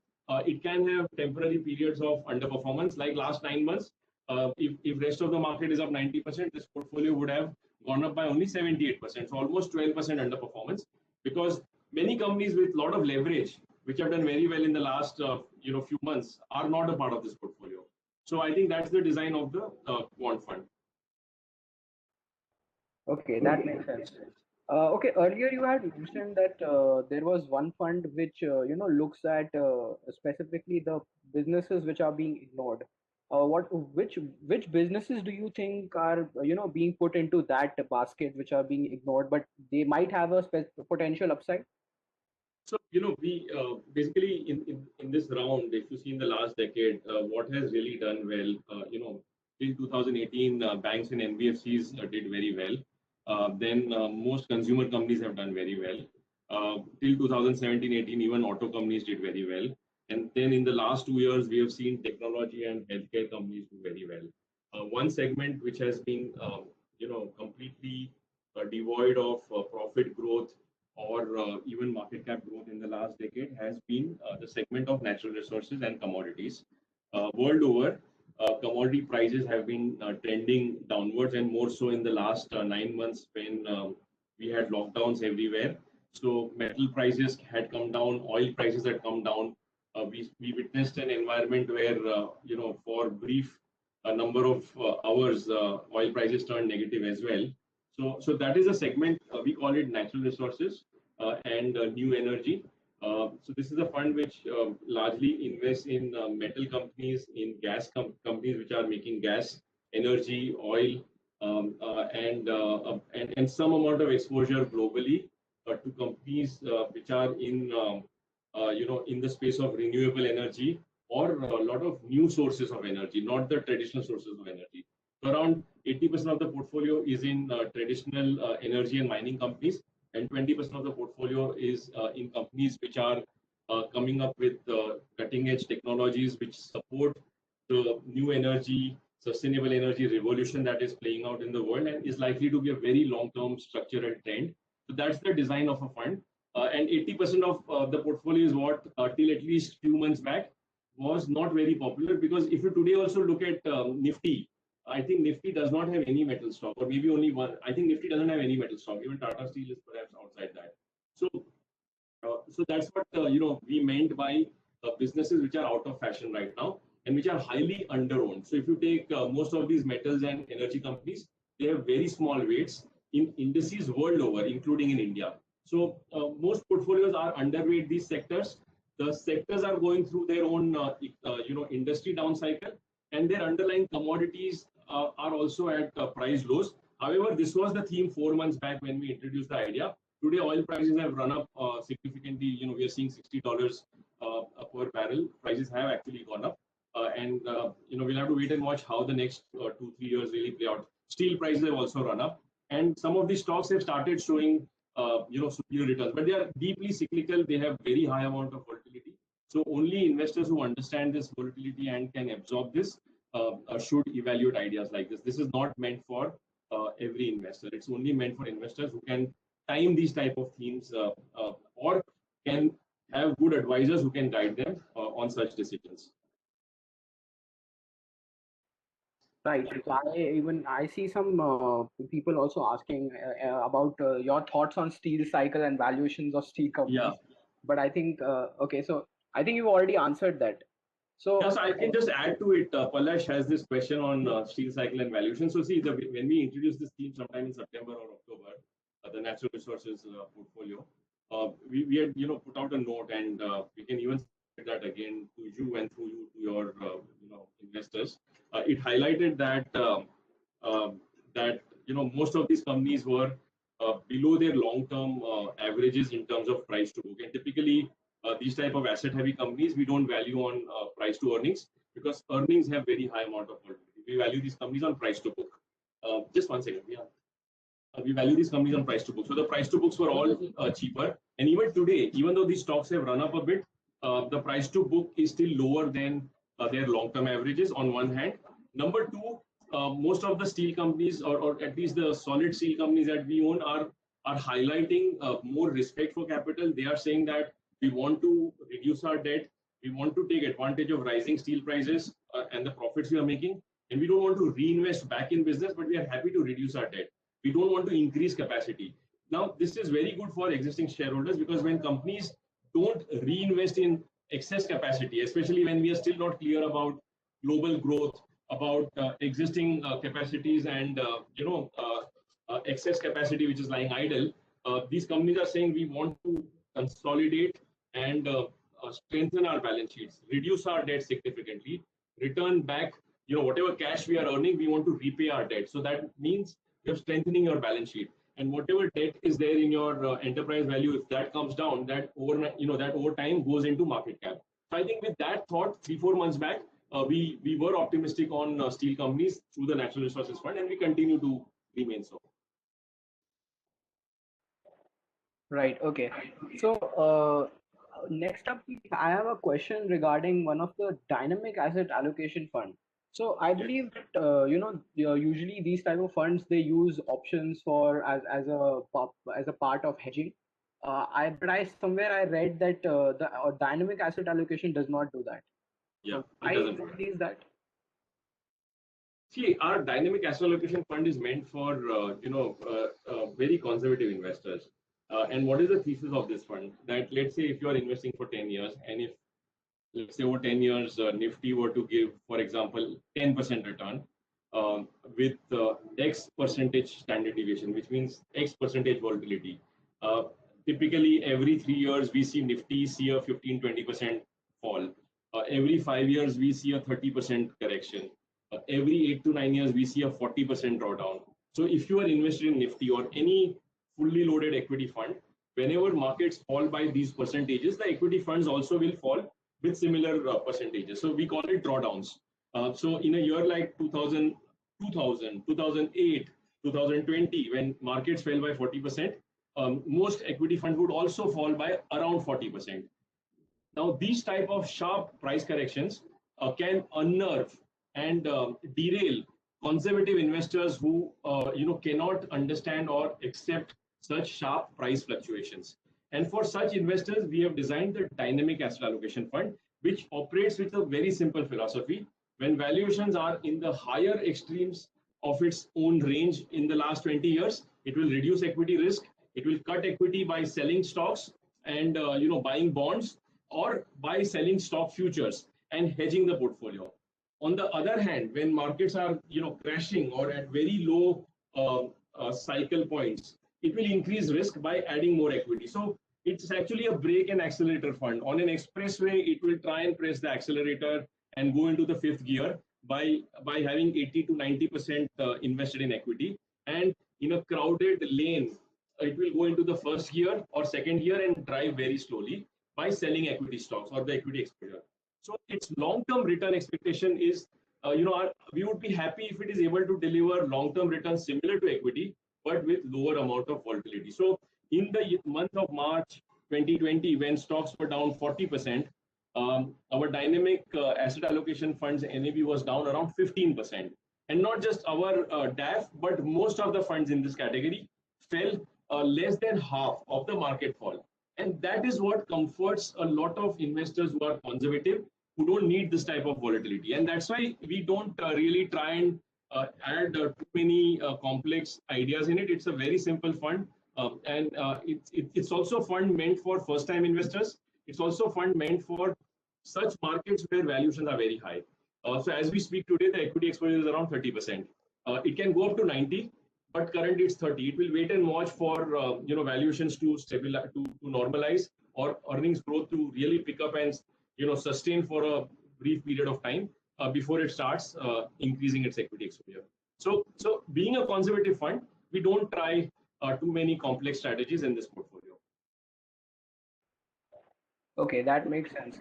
it can have temporary periods of underperformance, like last 9 months. If rest of the market is up 90%, this portfolio would have gone up by only 78%, so almost 12% underperformance, because many companies with a lot of leverage, which have done very well in the last few months, are not a part of this portfolio. So I think that's the design of the quant fund. Okay, that makes sense. Okay, earlier you had mentioned that there was one fund which looks at specifically the businesses which are being ignored. Which businesses do you think are being put into that basket which are being ignored, but they might have a potential upside? So we basically in this round, if you see in the last decade, what has really done well, till 2018, banks and NBFCs did very well. Then most consumer companies have done very well. Till 2017-18, even auto companies did very well. And then in the last 2 years, we have seen technology and healthcare companies do very well. One segment which has been, completely devoid of profit growth or even market cap growth in the last decade has been the segment of natural resources and commodities. World over, commodity prices have been trending downwards, and more so in the last 9 months when we had lockdowns everywhere. So metal prices had come down, oil prices had come down. We witnessed an environment where, for brief a number of hours, oil prices turned negative as well. So that is a segment, we call it natural resources and new energy. So this is a fund which largely invests in metal companies, in gas companies which are making gas, energy, oil, and some amount of exposure globally to companies which are in the space of renewable energy or a lot of new sources of energy, not the traditional sources of energy. So around 80% of the portfolio is in traditional energy and mining companies, and 20% of the portfolio is in companies which are coming up with cutting edge technologies which support the new energy, sustainable energy revolution that is playing out in the world and is likely to be a very long-term structural trend. So that's the design of a fund. And 80% of the portfolio is what till at least few months back was not very popular, because if you today also look at Nifty, I think Nifty does not have any metal stock, or maybe only one. I think Nifty doesn't have any metal stock. Even Tata Steel is perhaps outside that. So that's what we meant by businesses which are out of fashion right now and which are highly underowned. So if you take most of these metals and energy companies, they have very small weights in indices world over, including in India. So most portfolios are underweight these sectors. The sectors are going through their own industry down cycle, and their underlying commodities are also at price lows. However, this was the theme 4 months back when we introduced the idea. Today, oil prices have run up significantly. We are seeing $60 per barrel. Prices have actually gone up, and we'll have to wait and watch how the next 2-3 years really play out. Steel prices have also run up, and some of these stocks have started showing superior returns, but they are deeply cyclical. They have very high amount of volatility. So only investors who understand this volatility and can absorb this should evaluate ideas like this. This is not meant for every investor. It's only meant for investors who can time these type of themes or can have good advisors who can guide them on such decisions. Right. I see some people also asking about your thoughts on steel cycle and valuations of steel companies. Yeah. But I think okay, so I think you've already answered that. So yes, I can just add to it. Palash has this question on steel cycle and valuation. So see, when we introduced this theme sometime in September or October, the natural resources portfolio, we had put out a note, and we can even say that again to you and through you to your investors. It highlighted that most of these companies were below their long-term averages in terms of price to book, and typically these type of asset-heavy companies we don't value on price to earnings, because earnings have very high amount of volatility. We value these companies on price to book. Just 1 second, yeah. We value these companies on price to book. So the price to books were all cheaper, and even today, even though these stocks have run up a bit, the price to book is still lower than their long-term averages on one hand. Number two, most of the steel companies, or at least the solid steel companies that we own, are highlighting more respect for capital. They are saying that we want to reduce our debt, we want to take advantage of rising steel prices and the profits we are making, and we don't want to reinvest back in business, but we are happy to reduce our debt. We don't want to increase capacity. Now, this is very good for existing shareholders, because when companies don't reinvest in excess capacity, especially when we are still not clear about global growth, about existing capacities and excess capacity which is lying idle, these companies are saying we want to consolidate and strengthen our balance sheets, reduce our debt significantly, return back whatever cash we are earning, we want to repay our debt. So that means you're strengthening your balance sheet, and whatever debt is there in your enterprise value, if that comes down, that over time goes into market cap. So I think with that thought, 3-4 months back, we were optimistic on steel companies through the Natural Resources Fund, and we continue to remain so. Right. Okay. So, next up, I have a question regarding one of the dynamic asset allocation fund. So, I Yes. believe that usually these type of funds they use options for as a part of hedging. I somewhere I read that the dynamic asset allocation does not do that. Yeah, So, it why doesn't. exactly is that? See, our dynamic asset allocation fund is meant for very conservative investors. And what is the thesis of this fund? That let's say if you are investing for 10 years, and if let's say over 10 years Nifty were to give, for example, 10% return with X percentage standard deviation, which means X percentage volatility. Uh, Typically, every 3 years we see Nifty see a 15-20% fall. Every 5 years we see a 30% correction. Every 8 to 9 years we see a 40% drawdown. So if you are invested in Nifty or any fully loaded equity fund, whenever markets fall by these percentages, the equity funds also will fall with similar percentages. So we call it drawdowns. So in a year like 2008, 2020, when markets fell by 40%, most equity funds would also fall by around 40%. Now, these type of sharp price corrections can unnerve and derail conservative investors who cannot understand or accept such sharp price fluctuations. And for such investors, we have designed the dynamic asset allocation fund, which operates with a very simple philosophy. When valuations are in the higher extremes of its own range in the last 20 years, it will reduce equity risk. It will cut equity by selling stocks and buying bonds, or by selling stock futures and hedging the portfolio. On the other hand, when markets are crashing or at very low cycle points, it will increase risk by adding more equity. So it's actually a brake and accelerator fund. On an expressway, it will try and press the accelerator and go into the fifth gear by having 80 to 90% invested in equity. And in a crowded lane, it will go into the first gear or second gear and drive very slowly by selling equity stocks or the equity exposure. So its long-term return expectation is, we would be happy if it is able to deliver long-term returns similar to equity, but with lower amount of volatility. So in the month of March 2020, when stocks were down 40%, our dynamic asset allocation funds NAV was down around 15%. And not just our DAF, but most of the funds in this category fell less than half of the market fall. And that is what comforts a lot of investors who are conservative, who don't need this type of volatility. And that's why we don't really try and add too many complex ideas in it. It's a very simple fund. It's also a fund meant for first-time investors. It's also a fund meant for such markets where valuations are very high. So as we speak today, the equity exposure is around 30%. It can go up to 90, but currently it's 30. It will wait and watch for valuations to stabilize, to normalize, or earnings growth to really pick up and sustain for a brief period of time before it starts increasing its equity exposure. So being a conservative fund, we don't try too many complex strategies in this portfolio. Okay, that makes sense.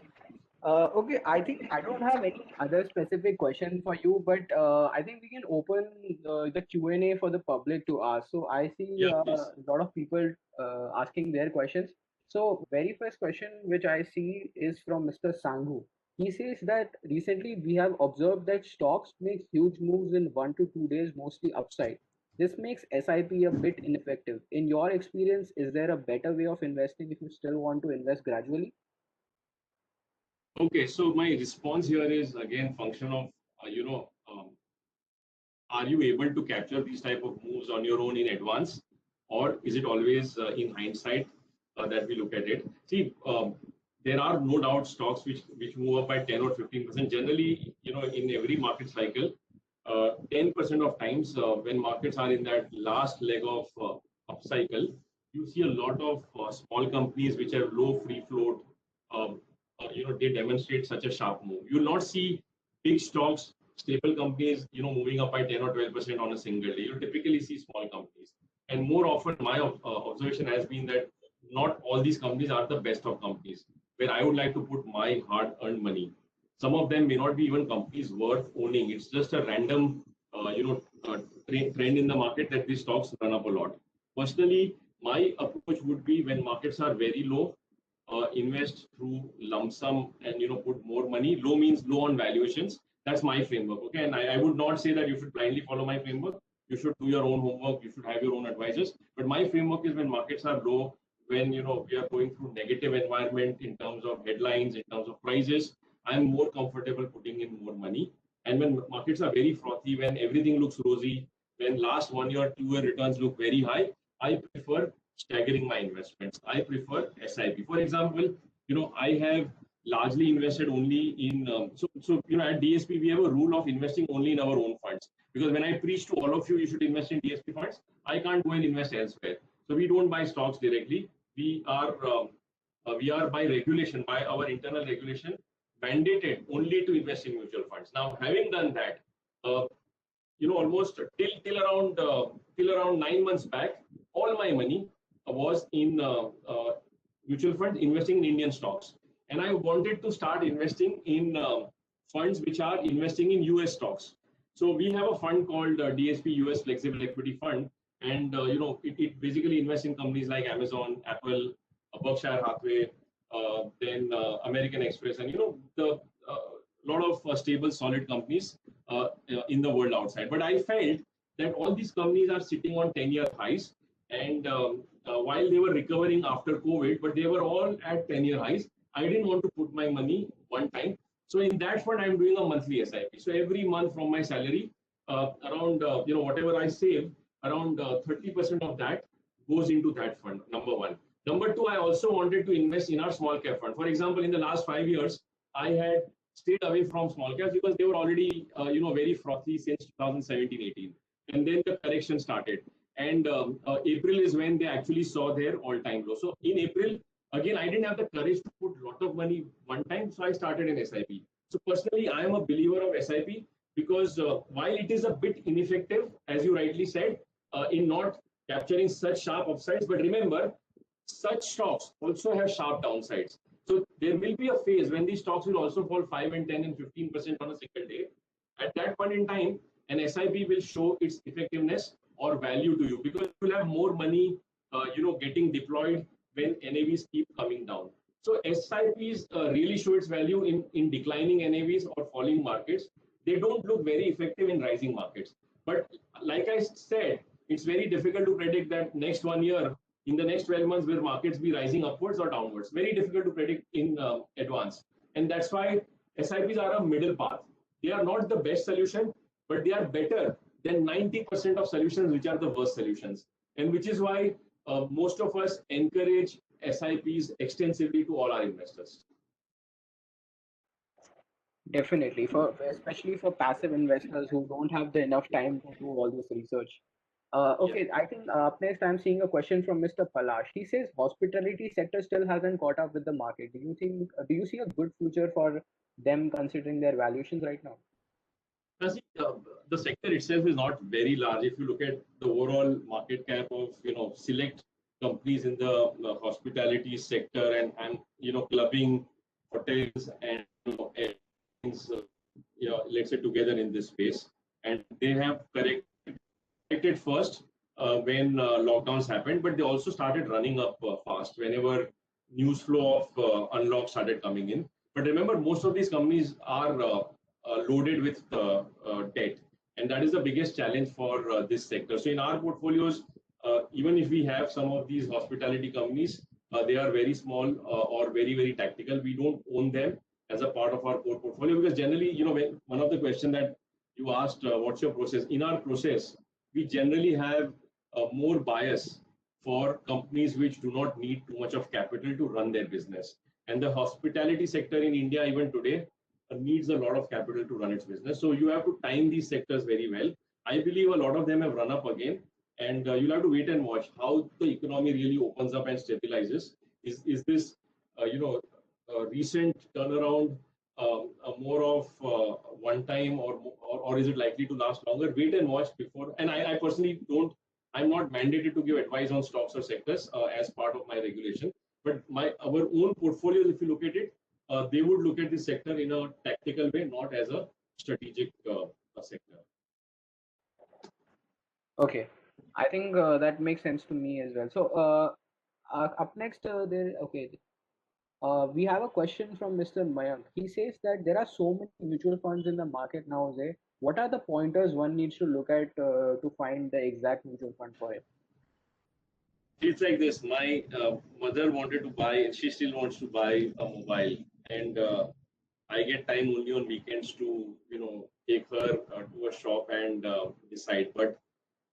Okay, I think I don't have any other specific question for you, but I think we can open the Q&A for the public to ask. So I see Yeah, a please. lot of people asking their questions. So very first question which I see is from Mr. Sanghu. He says that recently we have observed that stocks make huge moves in 1 to 2 days, mostly upside. This makes SIP a bit ineffective. In your experience, is there a better way of investing if you still want to invest gradually? Okay, so my response here is again function of are you able to capture these type of moves on your own in advance, or is it always in hindsight that we look at it? See, there are no doubt stocks which move up by 10 or 15%. Generally, in every market cycle, 10% of times when markets are in that last leg of upcycle, you see a lot of small companies which have low free float. They demonstrate such a sharp move. You will not see big stocks, stable companies, moving up by 10 or 12% on a single day. You typically see small companies. And more often, my observation has been that not all these companies are the best of companies where I would like to put my hard-earned money. Some of them may not be even companies worth owning. It's just a random, trend in the market that these stocks run up a lot. Personally, my approach would be when markets are very low, invest through lump sum and put more money. Low means low on valuations. That's my framework. Okay, and I would not say that you should blindly follow my framework. You should do your own homework. You should have your own advisors. But my framework is when markets are low, when we are going through negative environment in terms of headlines, in terms of prices, I'm more comfortable putting in more money. And when markets are very frothy, when everything looks rosy, when last 1 year, 2 year returns look very high, I prefer staggering my investments. I prefer SIP. For example, I have largely invested only in at DSP we have a rule of investing only in our own funds, because when I preach to all of you should invest in DSP funds, I can't go and invest elsewhere. So we don't buy stocks directly. We are by regulation, by our internal regulation, mandated only to invest in mutual funds. Now, having done that, almost till around 9 months back, all my money was in mutual funds, investing in Indian stocks, and I wanted to start investing in funds which are investing in US stocks. So we have a fund called DSP US Flexible Equity Fund, and it basically invests in companies like Amazon, Apple, Berkshire Hathaway, then American Express, and the lot of stable, solid companies in the world outside. But I felt that all these companies are sitting on 10-year highs, and while they were recovering after COVID, but they were all at 10-year highs. I didn't want to put my money one time. So in that fund, I'm doing a monthly SIP. So every month from my salary, around whatever I save, around 30% of that goes into that fund. Number one. Number two, I also wanted to invest in our small cap fund. For example, in the last 5 years, I had stayed away from small caps because they were already very frothy since 2017-18, and then the correction started. And April is when they actually saw their all-time low. So in April, again, I didn't have the courage to put a lot of money one time, so I started an SIP. So personally, I am a believer of SIP because while it is a bit ineffective, as you rightly said, in not capturing such sharp upsides, but remember, such stocks also have sharp downsides. So there will be a phase when these stocks will also fall 5 and 10 and 15% on a single day. At that point in time, an SIP will show its effectiveness or value to you, because you will have more money, getting deployed when NAVs keep coming down. So SIPs really show its value in declining NAVs or falling markets. They don't look very effective in rising markets. But like I said, it's very difficult to predict that next 1 year, in the next 12 months, will markets be rising upwards or downwards. Very difficult to predict in advance. And that's why SIPs are a middle path. They are not the best solution, but they are better than 90% of solutions which are the worst solutions. And which is why most of us encourage SIPs extensively to all our investors. Definitely, for especially for passive investors who don't have the enough time to do all this research. Yeah. Okay, I think up next I'm seeing a question from Mr. Palash. He says hospitality sector still hasn't caught up with the market. Do you see a good future for them considering their valuations right now? I think the sector itself is not very large. If you look at the overall market cap of select companies in the hospitality sector, and clubbing, hotels, and airlines, let's say together in this space, and they have corrected first when lockdowns happened, but they also started running up fast whenever news flow of unlock started coming in. But remember, most of these companies are loaded with debt, and that is the biggest challenge for this sector. So in our portfolios, even if we have some of these hospitality companies, they are very small or very, very tactical. We don't own them as a part of our core portfolio, because generally, when one of the questions that you asked, what's your process? In our process, we generally have more bias for companies which do not need too much of capital to run their business. And the hospitality sector in India, even today, needs a lot of capital to run its business. So you have to time these sectors very well. I believe a lot of them have run up again, and you'll have to wait and watch how the economy really opens up and stabilizes. Is this, recent turnaround more of one time, or is it likely to last longer? Wait and watch before. And I personally don't. I'm not mandated to give advice on stocks or sectors as part of my regulation. But our own portfolios, if you look at it, they would look at the sector in a tactical way, not as a strategic sector. Okay, I think that makes sense to me as well. So up next, we have a question from Mr. Mayank. He says that there are so many mutual funds in the market nowadays. What are the pointers one needs to look at to find the exact mutual fund for him? It's like this. My mother wanted to buy, and she still wants to buy a mobile, and I get time only on weekends to take her to a shop and decide. But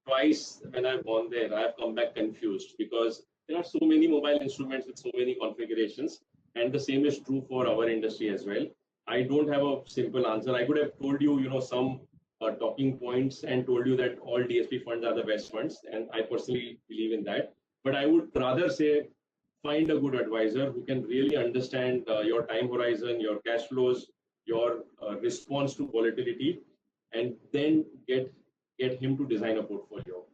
twice when I've gone there, I've come back confused because there are so many mobile instruments with so many configurations, and the same is true for our industry as well. I don't have a simple answer. I could have told you, some talking points and told you that all DSP funds are the best funds, and I personally believe in that. But I would rather say find a good advisor who can really understand your time horizon, your cash flows, your response to volatility, and then get him to design a portfolio.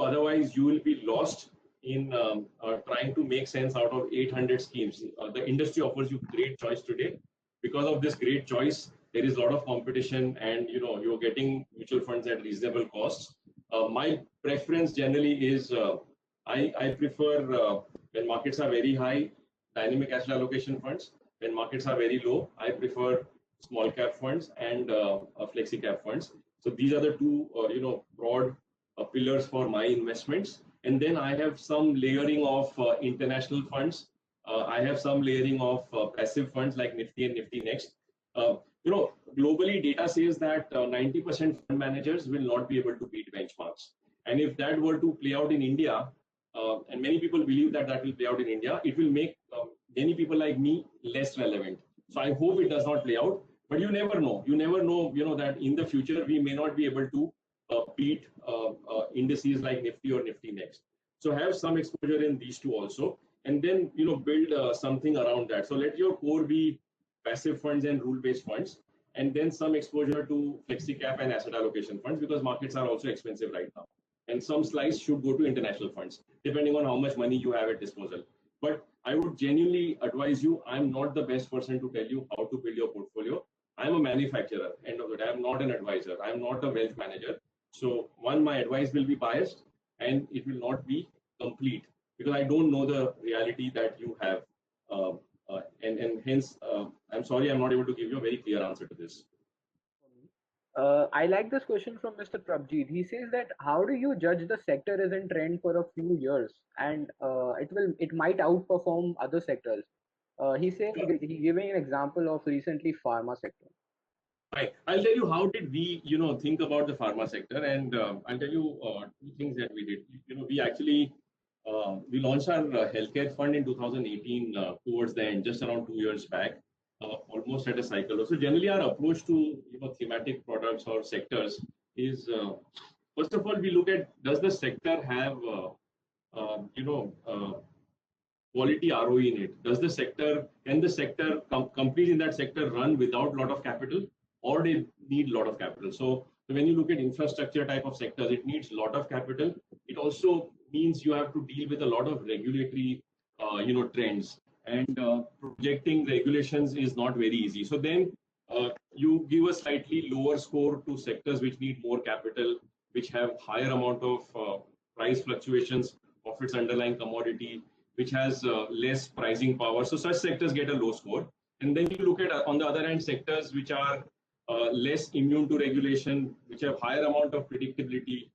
Otherwise you will be lost in trying to make sense out of 800 schemes. The industry offers you great choice today. Because of this great choice, there is a lot of competition, and you're getting mutual funds at reasonable costs. My preference generally is I prefer when markets are very high, dynamic asset allocation funds. When markets are very low, I prefer small cap funds and flexi cap funds. So these are the two, broad pillars for my investments. And then I have some layering of international funds. I have some layering of passive funds like Nifty and Nifty Next. Globally, data says that 90% fund managers will not be able to beat benchmarks. And if that were to play out in India, and many people believe that that will play out in India, it will make many people like me less relevant. So I hope it does not play out. But you never know. You never know. That in the future we may not be able to beat indices like Nifty or Nifty Next. So have some exposure in these two also, and then build something around that. So let your core be passive funds and rule-based funds, and then some exposure to flexi cap and asset allocation funds, because markets are also expensive right now. And some slice should go to international funds, depending on how much money you have at disposal. But I would genuinely advise you, I'm not the best person to tell you how to build your portfolio. I'm a manufacturer, end of the day. I'm not an advisor. I'm not a wealth manager. So one, my advice will be biased, and it will not be complete, because I don't know the reality that you have. And hence, I'm sorry, I'm not able to give you a very clear answer to this. I like this question from Mr. Prabjeet. He says that how do you judge the sector is in trend for a few years and it might outperform other sectors? He says he's giving an example of recently pharma sector. Right. I'll tell you how did we, think about the pharma sector, and I'll tell you two things that we did. We actually we launched our healthcare fund in 2018 towards the end, just around 2 years back, almost at a cycle. So generally, our approach to thematic products or sectors is first of all we look at, does the sector have quality ROE in it? Can the sector companies in that sector run without a lot of capital, or they need a lot of capital? So when you look at infrastructure type of sectors, it needs a lot of capital. It also means you have to deal with a lot of regulatory, trends, and projecting regulations is not very easy. So then you give a slightly lower score to sectors which need more capital, which have higher amount of price fluctuations of its underlying commodity, which has less pricing power. So such sectors get a low score. And then you look at, on the other hand, sectors which are less immune to regulation, which have higher amount of predictability,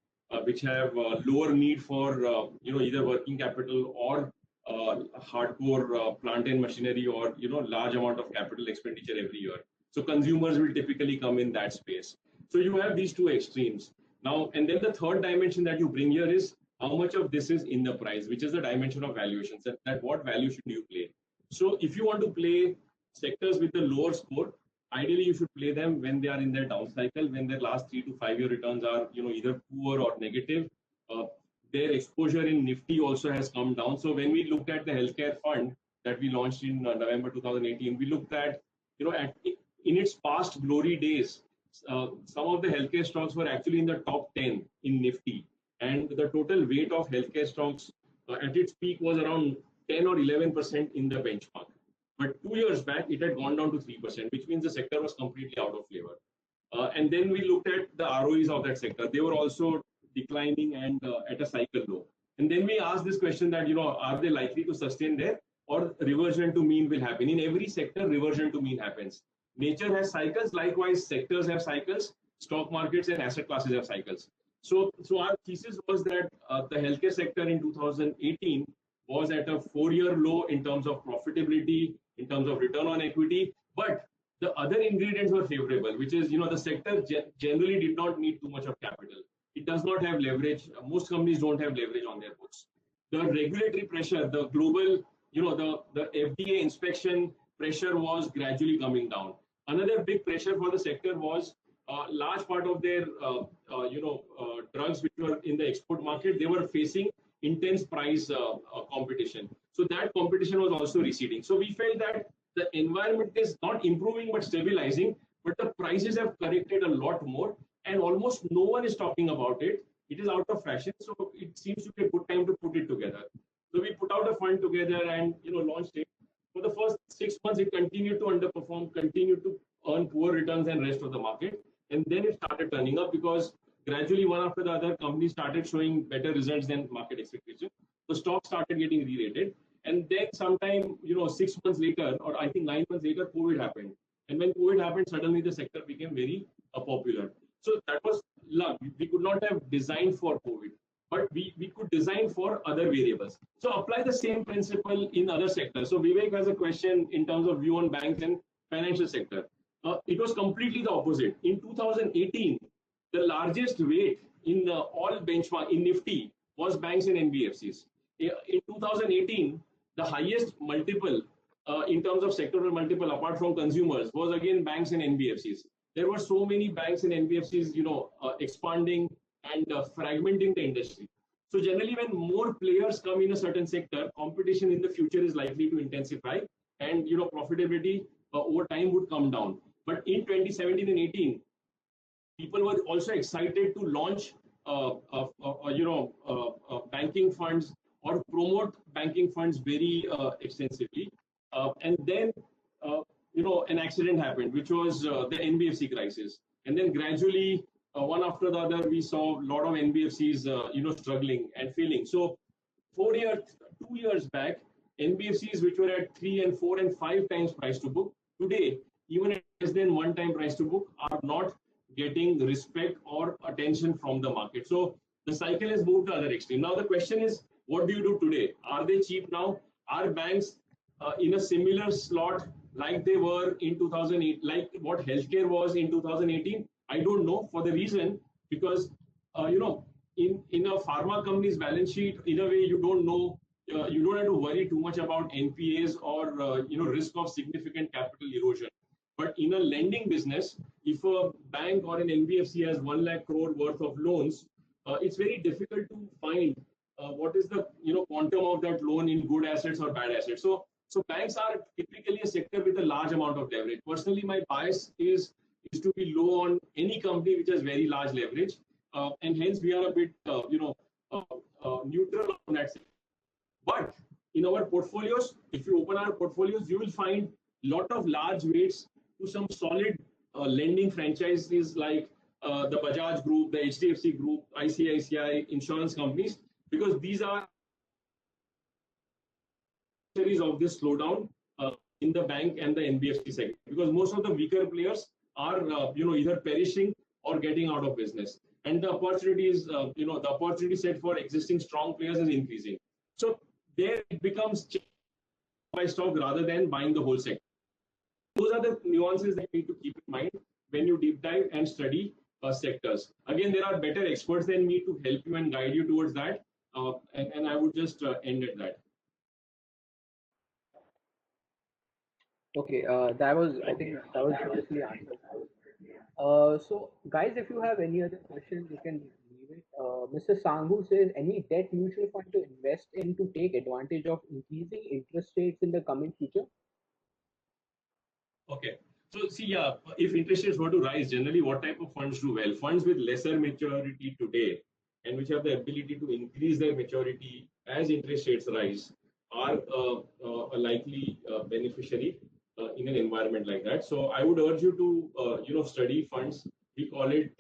which have lower need for either working capital or hardcore plant and machinery, or large amount of capital expenditure every year. So consumers will typically come in that space. So you have these two extremes now, and then the third dimension that you bring here is how much of this is in the price, which is the dimension of valuations, that what value should you play. So if you want to play sectors with a lower score, ideally you should play them when they are in their down cycle, when their last 3 to 5 year returns are either poor or negative. Their exposure in Nifty also has come down. So when we looked at the healthcare fund that we launched in November 2018, we looked at, in its past glory days, some of the healthcare stocks were actually in the top 10 in Nifty. And the total weight of healthcare stocks at its peak was around 10 or 11% in the benchmark. But 2 years back, it had gone down to 3%, which means the sector was completely out of flavor. And then we looked at the ROEs of that sector. They were also declining and at a cycle low. And then we asked this question that, are they likely to sustain there, or reversion to mean will happen? In every sector, reversion to mean happens. Nature has cycles. Likewise, sectors have cycles. Stock markets and asset classes have cycles. So our thesis was that the healthcare sector in 2018 was at a 4-year low in terms of profitability, in terms of return on equity, but the other ingredients were favorable, which is, the sector generally did not need too much of capital. It does not have leverage. Most companies don't have leverage on their books. The regulatory pressure, the global, the FDA inspection pressure was gradually coming down. Another big pressure for the sector was large part of their, drugs which were in the export market, they were facing intense price competition. So that competition was also receding. So we felt that the environment is not improving but stabilizing, but the prices have corrected a lot more, and almost no one is talking about it. It is out of fashion, so it seems to be a good time to put it together. So we put out a fund together and launched it. For the first 6 months, it continued to underperform, continued to earn poor returns and rest of the market, and then it started turning up because gradually one after the other companies started showing better results than market expectation. The stock started getting re-rated. And then sometime, 6 months later, or I think 9 months later, COVID happened. And when COVID happened, suddenly the sector became very popular. So that was luck. We could not have designed for COVID, but we could design for other variables. So apply the same principle in other sectors. So Vivek has a question in terms of view on banks and financial sector. It was completely the opposite. In 2018, the largest weight in the all benchmark in Nifty was banks and NBFCs. In 2018, the highest multiple in terms of sectoral multiple apart from consumers was again banks and NBFCs. There were so many banks and NBFCs, expanding and fragmenting the industry. So generally, when more players come in a certain sector, competition in the future is likely to intensify, and profitability over time would come down. But in 2017 and 18, people were also excited to launch, banking funds or promote banking funds very extensively. And then, an accident happened, which was the NBFC crisis. And then gradually, one after the other, we saw a lot of NBFCs, struggling and failing. So 2 years back, NBFCs which were at 3 and 4 and 5 times price to book, today, even at less than 1 time price to book, are not getting respect or attention from the market. So the cycle has moved to the other extreme. Now the question is, what do you do today? Are they cheap now? Are banks in a similar slot like they were in 2008, like what healthcare was in 2018? I don't know, for the reason because in a pharma company's balance sheet, in a way you don't know, you don't have to worry too much about NPAs or risk of significant capital erosion. But in a lending business, if a bank or an NBFC has 1 lakh crore worth of loans, it's very difficult to find what is the quantum of that loan in good assets or bad assets. So banks are typically a sector with a large amount of leverage. Personally, my bias is to be low on any company which has very large leverage, and hence we are a bit neutral on that. But in our portfolios, if you open our portfolios, you will find a lot of large weights to some solid lending franchises like the Bajaj Group, the HDFC Group, ICICI, insurance companies, because these are series of this slowdown in the bank and the NBFC segment, because most of the weaker players are either perishing or getting out of business, and the opportunities the opportunity set for existing strong players is increasing. So there it becomes by stock rather than buying the whole sector. Those are the nuances that you need to keep in mind when you deep dive and study sectors. Again, there are better experts than me to help you and guide you towards that, and I would just end at that. Okay, I think that was beautifully answered. So guys, if you have any other questions, you can leave it. Mr. Sanghu says, any debt mutual fund to invest in to take advantage of increasing interest rates in the coming future? Okay. So see, if interest rates were to rise, generally what type of funds do well? Funds with lesser maturity today and which have the ability to increase their maturity as interest rates rise are a likely beneficiary in an environment like that. So I would urge you to study funds. We call it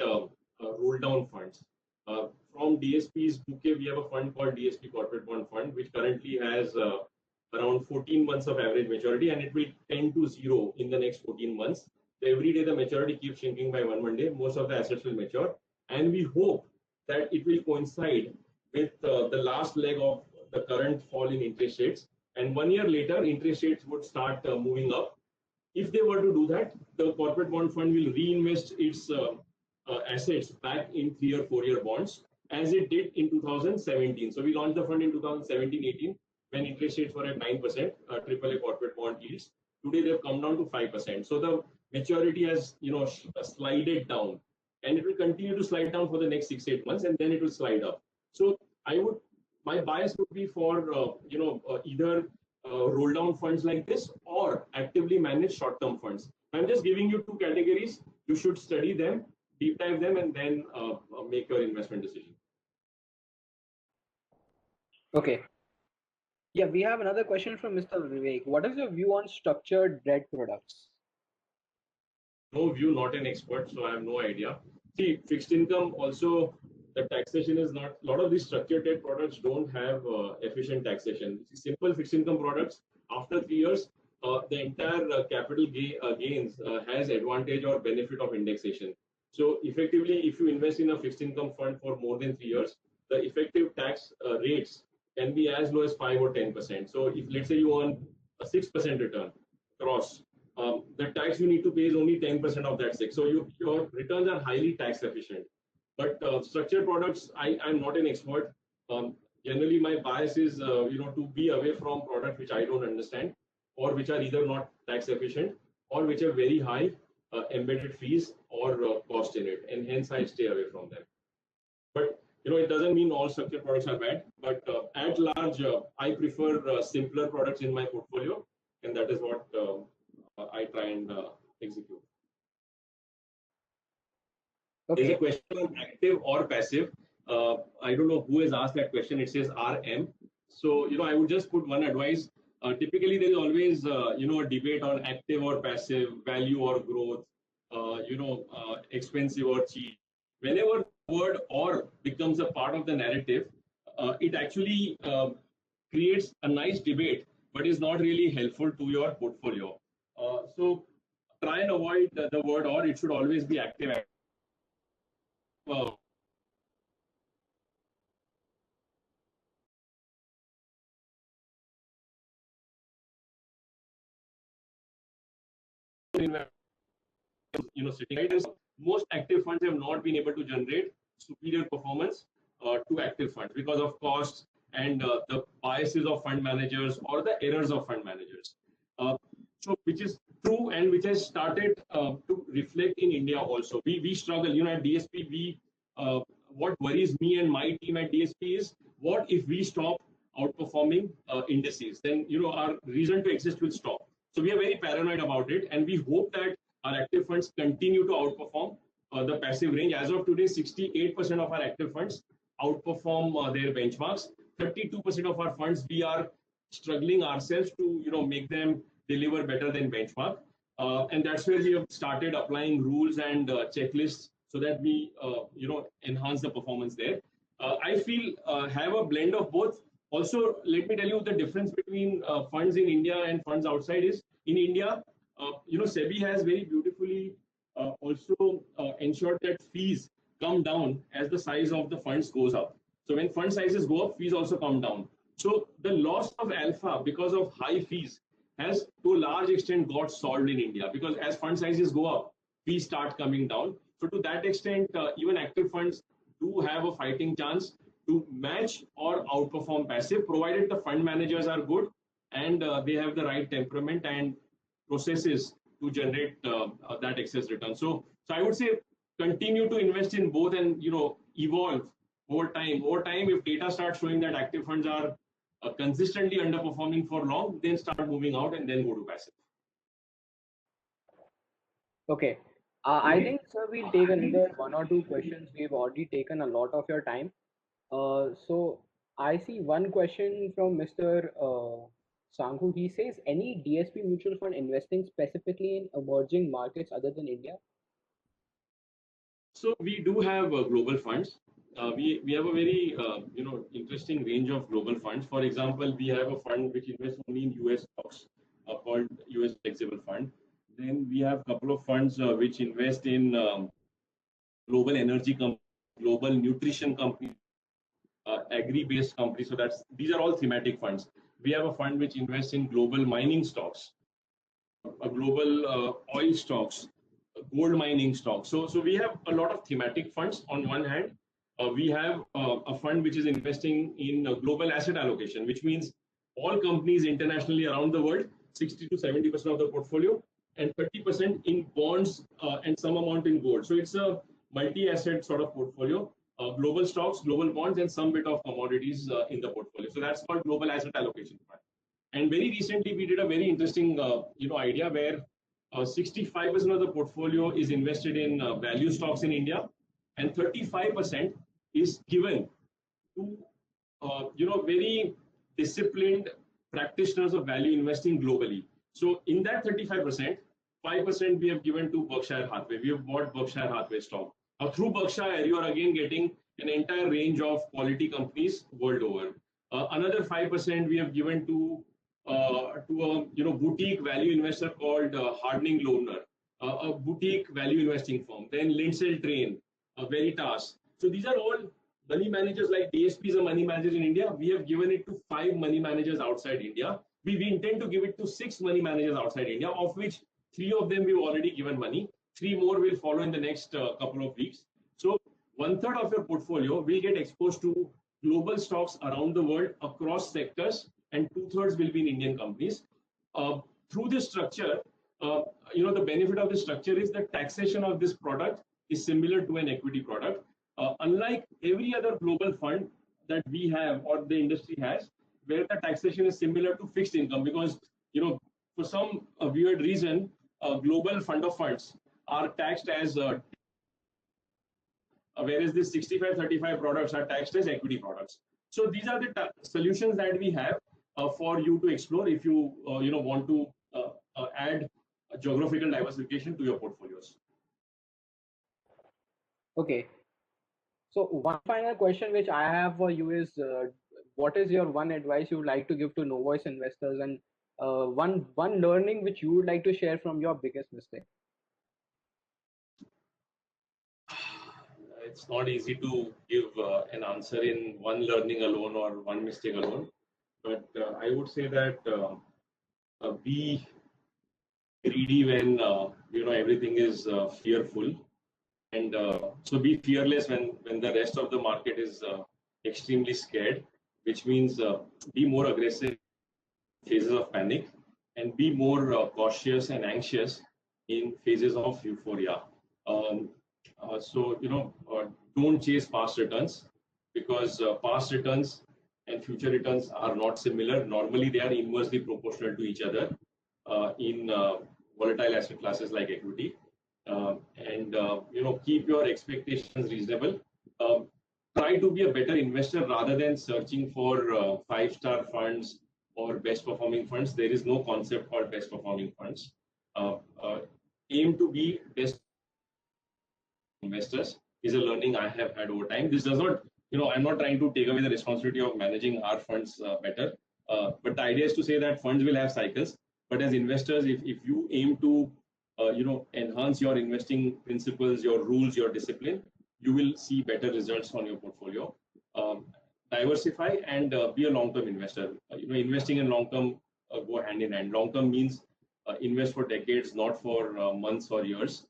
roll down funds. From DSP's bouquet, we have a fund called DSP Corporate Bond Fund, which currently has around 14 months of average maturity, and it will tend to zero in the next 14 months. So every day the maturity keeps shrinking by 1 day. Most of the assets will mature, and we hope that it will coincide with the last leg of the current fall in interest rates. And 1 year later, interest rates would start moving up. If they were to do that, the corporate bond fund will reinvest its assets back in 3 or 4 year bonds as it did in 2017. So we launched the fund in 2017-18 when interest rates were at 9%, AAA corporate bond yields. Today they've come down to 5%. So the maturity has slided down, and it will continue to slide down for the next 6-8 months, and then it will slide up. So I would, my bias would be for either roll down funds like this or actively manage short term funds. I'm just giving you two categories. You should study them, deep dive them, and then make your investment decision. Okay. Yeah, we have another question from Mr. Vivek. What is your view on structured debt products? No view, not an expert, so I have no idea. See, fixed income also, the taxation is not, a lot of these structured debt products don't have efficient taxation. Simple fixed income products, after 3 years, the entire capital gains has advantage or benefit of indexation. So effectively, if you invest in a fixed income fund for more than 3 years, the effective tax rates can be as low as 5 or 10%. So if let's say you earn a 6% return gross, the tax you need to pay is only 10% of that six. So your returns are highly tax efficient. But structured products, I'm not an expert. Generally, my bias is to be away from products which I don't understand, or which are either not tax efficient, or which have very high embedded fees or cost in it, and hence I stay away from them. But it doesn't mean all structured products are bad. But at large, I prefer simpler products in my portfolio, and that is what I try and execute. There's a Okay. question on active or passive. I don't know who has asked that question. It says RM. So I would just put one advice. Typically, there is always a debate on active or passive, value or growth, expensive or cheap. Whenever the word "or" becomes a part of the narrative, it actually creates a nice debate, but is not really helpful to your portfolio. So try and avoid the word "or." It should always be active. Uh, sitting right is most active funds have not been able to generate superior performance to active funds because of costs and the biases of fund managers or the errors of fund managers. So which is true and which has started to reflect in India also. We struggle, at DSP. What worries me and my team at DSP is, what if we stop outperforming indices? Then our reason to exist will stop. So we are very paranoid about it, and we hope that our active funds continue to outperform the passive range. As of today, 68% of our active funds outperform their benchmarks. 32% of our funds, we are struggling ourselves to make them deliver better than benchmark. And that's where we have started applying rules and checklists so that we enhance the performance there. I feel have a blend of both. Also, let me tell you the difference between funds in India and funds outside is, in India, SEBI has very beautifully also ensured that fees come down as the size of the funds goes up. So when fund sizes go up, fees also come down. So the loss of alpha because of high fees has to a large extent got solved in India, because as fund sizes go up, fees start coming down. So to that extent, even active funds do have a fighting chance to match or outperform passive, provided the fund managers are good and they have the right temperament and processes to generate that excess return. So I would say continue to invest in both and evolve over time. Over time, if data starts showing that active funds are consistently underperforming for long, then start moving out and then go to passive. Okay. I think, sir, we'll take another one or two questions. We've already taken a lot of your time. So I see one question from Mr. Sanghu. He says, any DSP mutual fund investing specifically in emerging markets other than India? So we do have global funds. We have a very interesting range of global funds. For example, we have a fund which invests only in US stocks called US Flexible Fund. Then we have a couple of funds which invest in global energy companies, global nutrition companies, agri-based companies. So that's these are all thematic funds. We have a fund which invests in global mining stocks, a global oil stocks, gold mining stocks. So we have a lot of thematic funds on one hand. We have a fund which is investing in global asset allocation, which means all companies internationally around the world, 60 to 70% of the portfolio, and 30% in bonds and some amount in gold. So it's a multi-asset sort of portfolio, global stocks, global bonds, and some bit of commodities in the portfolio. So that's called global asset allocation fund. And very recently, we did a very interesting idea where 65% of the portfolio is invested in value stocks in India, and 35% is given to very disciplined practitioners of value investing globally. So in that 35%, 5% we have given to Berkshire Hathaway. We have bought Berkshire Hathaway stock. Through Berkshire, you are again getting an entire range of quality companies world over. Another 5% we have given to a boutique value investor called Hardening Loaner, a boutique value investing firm. Then Lindsay Train, Veritas. So these are all money managers like DSPs are money managers in India. We have given it to 5 money managers outside India. We intend to give it to 6 money managers outside India, of which 3 of them we've already given money. 3 more will follow in the next couple of weeks. So 1/3 of your portfolio will get exposed to global stocks around the world across sectors, and 2/3 will be in Indian companies. Through this structure, the benefit of this structure is that taxation of this product is similar to an equity product. Unlike every other global fund that we have or the industry has, where the taxation is similar to fixed income, because for some weird reason, global fund of funds are taxed as whereas these 65-35 products are taxed as equity products. So these are the solutions that we have for you to explore if you want to add geographical diversification to your portfolios. Okay. So one final question which I have for you is, what is your one advice you would like to give to novice investors, and one learning which you would like to share from your biggest mistake? It's not easy to give an answer in one learning alone or one mistake alone, but I would say that be greedy when everything is fearful, and so be fearless when the rest of the market is extremely scared, which means be more aggressive in phases of panic, and be more cautious and anxious in phases of euphoria. Don't chase past returns, because past returns and future returns are not similar. Normally, they are inversely proportional to each other in volatile asset classes like equity. Keep your expectations reasonable. Try to be a better investor rather than searching for 5-star funds or best performing funds. There is no concept called best performing funds. Aim to be best investors is a learning I have had over time. This does not, I'm not trying to take away the responsibility of managing our funds better. But the idea is to say that funds will have cycles. But as investors, if you aim to enhance your investing principles, your rules, your discipline, you will see better results on your portfolio. Diversify and be a long-term investor. Investing and long-term go hand in hand. Long-term means invest for decades, not for months or years.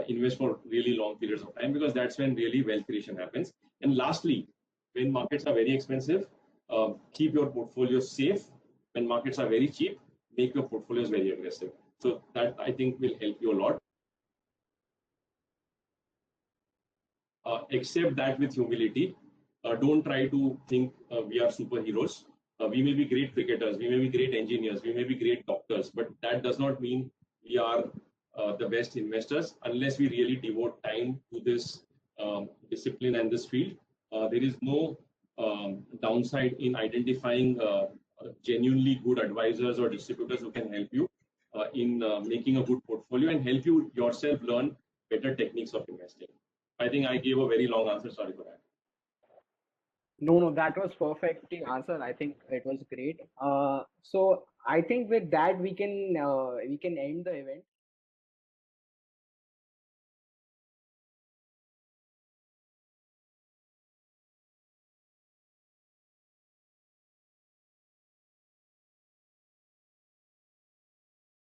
Invest for really long periods of time, because that's when really wealth creation happens. And lastly, when markets are very expensive, keep your portfolio safe. When markets are very cheap, make your portfolios very aggressive. So that, I think, will help you a lot. Accept that with humility. Don't try to think we are superheroes. We may be great cricketers, we may be great engineers, we may be great doctors, but that does not mean we are the best investors unless we really devote time to this discipline and this field. There is no downside in identifying genuinely good advisors or distributors who can help you in making a good portfolio and help you yourself learn better techniques of investing. I think I gave a very long answer. Sorry for that. No, that was perfectly answered. I think it was great. So I think with that we can end the event.